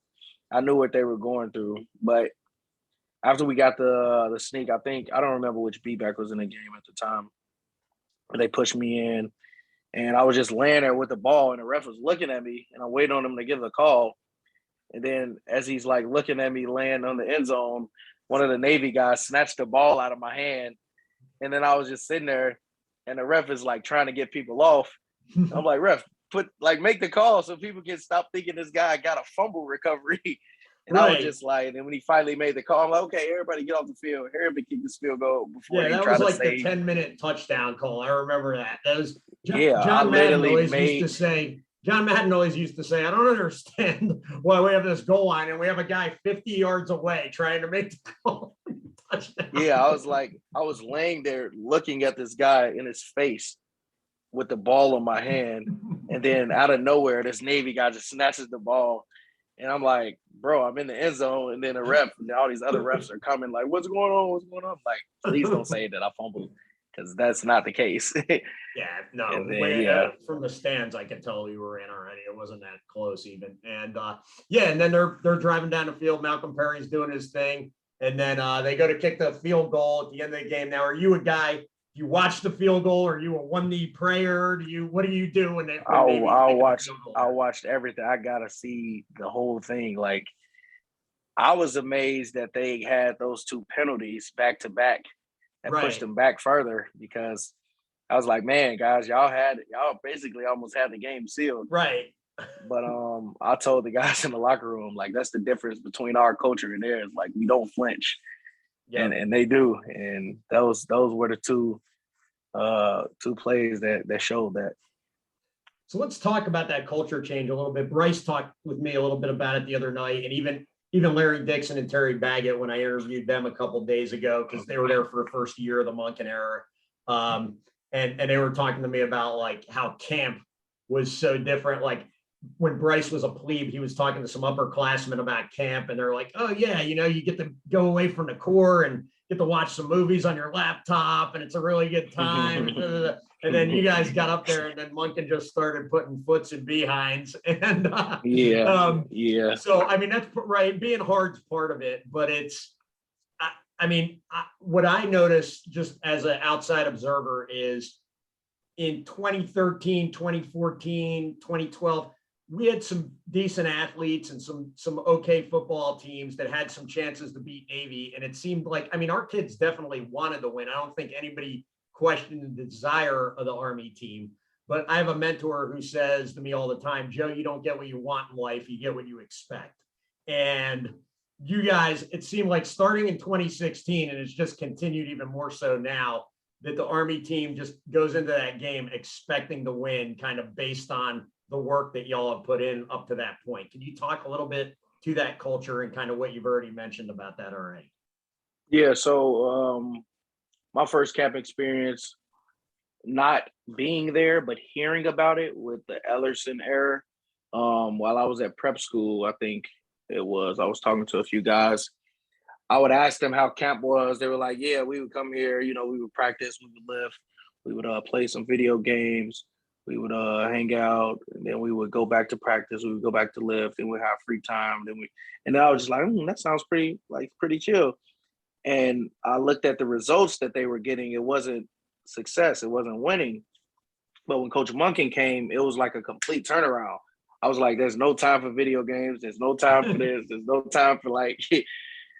I knew what they were going through. But after we got the sneak, I don't remember which B-back was in the game at the time, but they pushed me in, and I was just laying there with the ball, and the ref was looking at me, and I waited on him to give the call. And then as he's like looking at me laying on the end zone, one of the Navy guys snatched the ball out of my hand, and then I was just sitting there, and the ref is like trying to get people off. I'm like, ref, make the call so people can stop thinking this guy got a fumble recovery. And I was just like, and when he finally made the call, I'm like, okay, everybody get off the field. Everybody kick this field goal before they try to save. That was like the 10-minute touchdown call. I remember that. That was John Madden always used to say, I don't understand why we have this goal line and we have a guy 50 yards away trying to make the call. Touchdown. Yeah, I was laying there looking at this guy in his face with the ball in my hand. And then out of nowhere, this Navy guy just snatches the ball. And I'm like, bro, I'm in the end zone. And then the ref and all these other refs are coming like, what's going on? What's going on? Like, please don't say that I fumbled, because that's not the case. From the stands, I could tell you were in already. It wasn't that close even. And and then they're driving down the field. Malcolm Perry's doing his thing. And then they go to kick the field goal at the end of the game. Now, are you a guy, you watch the field goal? Or are you a one-knee prayer? What do you do when they I'll watch everything. I gotta see the whole thing. Like, I was amazed that they had those two penalties back to back and pushed them back further, because I was like, man, guys, y'all basically almost had the game sealed. Right. But I told the guys in the locker room, like, that's the difference between our culture and theirs. Like, we don't flinch. Yeah. And they do. And those were the two plays that showed that. So let's talk about that culture change a little bit. Bryce talked with me a little bit about it the other night, and even Larry Dixon and Terry Baggett when I interviewed them a couple of days ago, because they were there for the first year of the Monken era. And they were talking to me about like how camp was so different. Like when Bryce was a plebe, he was talking to some upperclassmen about camp, and they're like, oh yeah, you get to go away from the core and get to watch some movies on your laptop, and it's a really good time. And then you guys got up there, and then Monken just started putting foots in behinds. And So I mean, that's right. Being hard's part of it, but it's. What I noticed just as an outside observer is in 2013, 2014, 2012, we had some decent athletes and some okay football teams that had some chances to beat Navy. And it seemed like, our kids definitely wanted to win. I don't think anybody questioned the desire of the Army team. But I have a mentor who says to me all the time, Joe, you don't get what you want in life, you get what you expect. And you guys, it seemed like starting in 2016, and it's just continued even more so now, that the Army team just goes into that game expecting to win, kind of based on the work that y'all have put in up to that point. Can you talk a little bit to that culture and kind of what you've already mentioned about that already? Yeah, so my first camp experience, not being there, but hearing about it with the Ellerson era, while I was at prep school, I think I was talking to a few guys. I would ask them how camp was. They were like, yeah, we would come here, we would practice, we would lift, we would play some video games, we would hang out, and then we would go back to practice, we would go back to lift, and we'd have free time. And then I was just like, that sounds pretty chill. And I looked at the results that they were getting. It wasn't success, it wasn't winning. But when Coach Monken came, it was like a complete turnaround. I was like, there's no time for video games, there's no time for this, there's no time for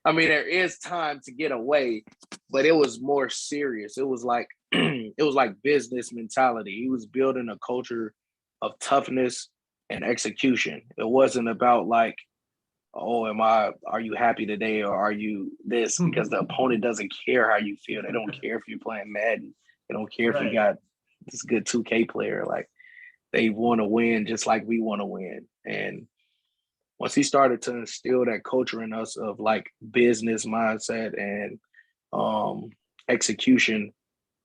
there is time to get away, but it was more serious. It was like business mentality. He was building a culture of toughness and execution. It wasn't about like, are you happy today, or are you this? Because the opponent doesn't care how you feel. They don't care if you're playing Madden. They don't care if you got this good 2K player. Like, they want to win just like we want to win. And once he started to instill that culture in us of like business mindset and execution,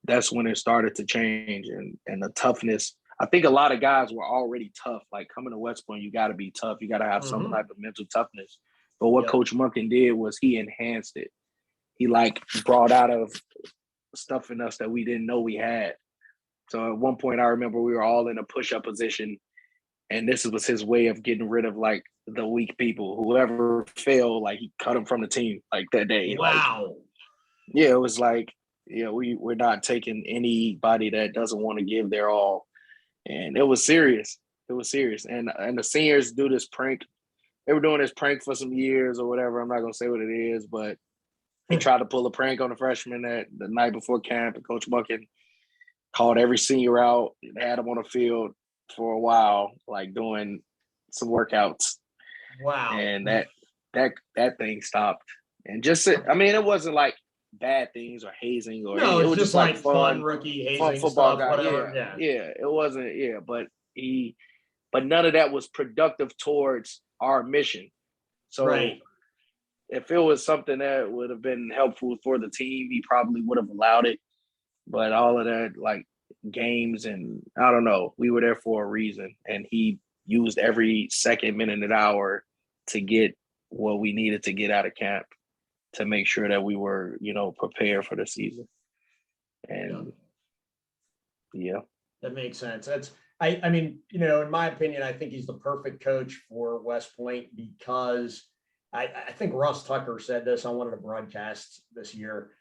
that's when it started to change. And the toughness, I think a lot of guys were already tough. Like, coming to West Point, you got to be tough. You got to have some type of mental toughness. But what Coach Monken did was he enhanced it. He brought out of stuff in us that we didn't know we had. So at one point, I remember we were all in a push-up position, and this was his way of getting rid of the weak people. Whoever failed, he cut them from the team that day. Wow. It was we're not taking anybody that doesn't want to give their all. And it was serious. It was serious. And the seniors do this prank. They were doing this prank for some years or whatever. I'm not going to say what it is, but they tried to pull a prank on the freshmen the night before camp, and Coach Monken called every senior out and had them on the field for a while, like doing some workouts. Wow. And that thing stopped. And just, I mean, it wasn't like bad things or hazing or No, it it's was just like fun rookie hazing football stuff, guy. whatever. Yeah, it wasn't. Yeah, but none of that was productive towards our mission. So Right. if it was something that would have been helpful for the team, he probably would have allowed it. But all of that, like games and I don't know, we were there for a reason, and he used every second, minute, and hour to get what we needed to get out of camp to make sure that we were, prepared for the season. And yeah. That makes sense. I mean, in my opinion, I think he's the perfect coach for West Point because I think Russ Tucker said this on one of the broadcasts this year.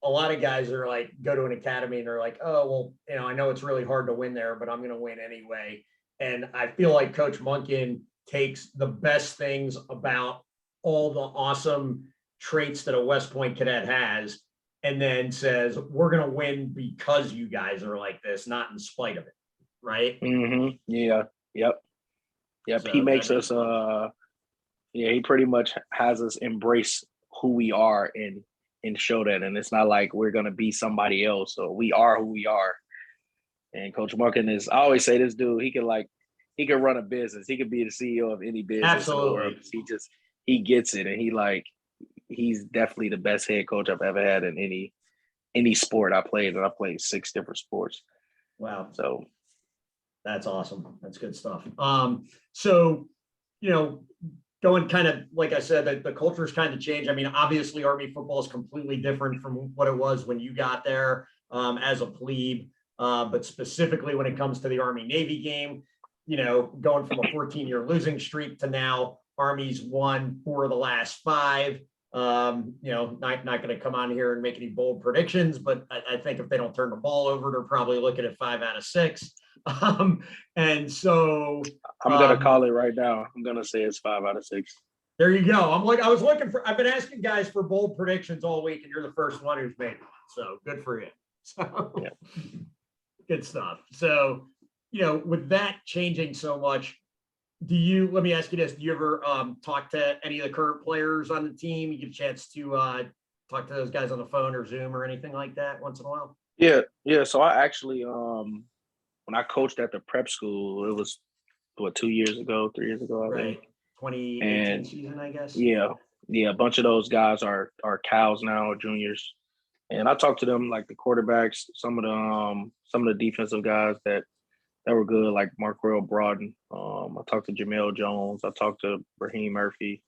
A lot of guys are like, go to an academy and they're like, oh, well, I know it's really hard to win there, but I'm going to win anyway. And I feel like Coach Monken takes the best things about all the awesome traits that a West Point cadet has and then says, we're going to win because you guys are like this, not in spite of it. Right. Mm-hmm. Yeah. Yep. So he makes us, he pretty much has us embrace who we are and show that. And it's not like we're going to be somebody else. So we are who we are. And Coach Monken I always say this dude, he can run a business. He could be the CEO of any business. Absolutely. In the world. He gets it. And he's definitely the best head coach I've ever had in any sport I played. And I played 6 different sports. Wow. So that's awesome. That's good stuff. So, going kind of, like I said, the culture's kind of changed. I mean, obviously Army football is completely different from what it was when you got there as a plebe. But specifically when it comes to the Army-Navy game, going from a 14-year losing streak to now Army's won 4 of the last 5. Not going to come on here and make any bold predictions, but I think if they don't turn the ball over, they're probably looking at 5 out of 6. And so I'm going to call it right now. I'm going to say it's 5 out of 6. There you go. I've been asking guys for bold predictions all week, and you're the first one who's made one. So good for you. So Good stuff. So, with that changing so much, let me ask you this, do you ever talk to any of the current players on the team? You get a chance to talk to those guys on the phone or Zoom or anything like that once in a while? Yeah. So I actually, when I coached at the prep school, it was 3 years ago, I think. 2018 season, I guess. Yeah. A bunch of those guys are cows now, juniors. And I talked to them, like the quarterbacks, some of the defensive guys that were good, like Marquell Broughton. I talked to Jamel Jones. I talked to Raheem Murphy.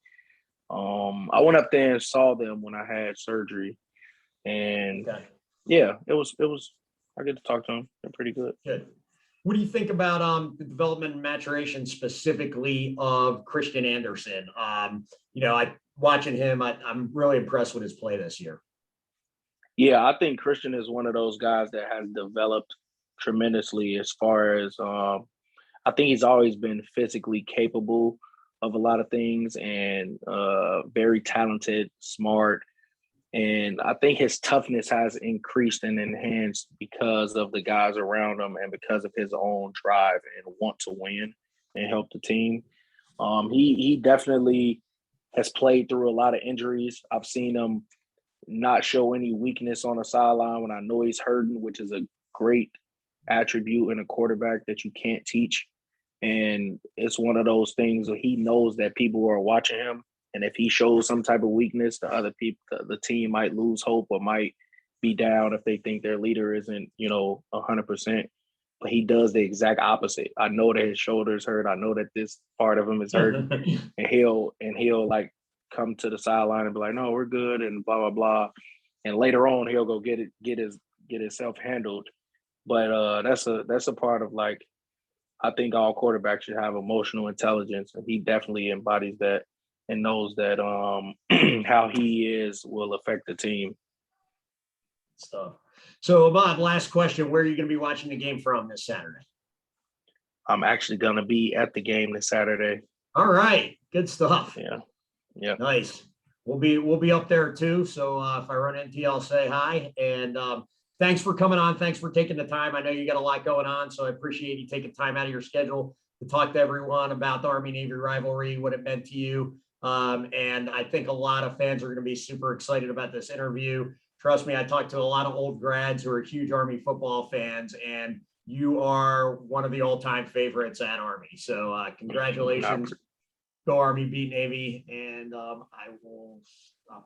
I went up there and saw them when I had surgery, and it was. I get to talk to them. They're pretty good. Good. What do you think about the development and maturation specifically of Christian Anderson? Watching him, I'm really impressed with his play this year. Yeah, I think Christian is one of those guys that has developed tremendously as far as I think he's always been physically capable of a lot of things and very talented, smart. And I think his toughness has increased and enhanced because of the guys around him and because of his own drive and want to win and help the team. He definitely has played through a lot of injuries. I've seen him not show any weakness on the sideline when I know he's hurting, which is a great attribute in a quarterback that you can't teach. And it's one of those things where he knows that people are watching him. And if he shows some type of weakness, the other people, the team might lose hope or might be down if they think their leader isn't, 100%. But he does the exact opposite. I know that his shoulder's hurt. I know that this part of him is hurt, and he'll like come to the sideline and be like, "No, we're good," and blah blah blah. And later on, he'll go get himself handled. But that's a part of, like, I think all quarterbacks should have emotional intelligence, and he definitely embodies that and knows that how he is will affect the team. Stuff. So, Ahmad, last question: where are you going to be watching the game from this Saturday? I'm actually going to be at the game this Saturday. All right, good stuff. Yeah. Nice. We'll be up there too. So if I run into you, I'll say hi. And thanks for coming on. Thanks for taking the time. I know you got a lot going on, so I appreciate you taking time out of your schedule to talk to everyone about the Army-Navy rivalry, what it meant to you. And I think a lot of fans are going to be super excited about this interview. Trust me, I talked to a lot of old grads who are huge Army football fans, and you are one of the all-time favorites at Army. So congratulations. Go Army, beat Navy, and I will stop.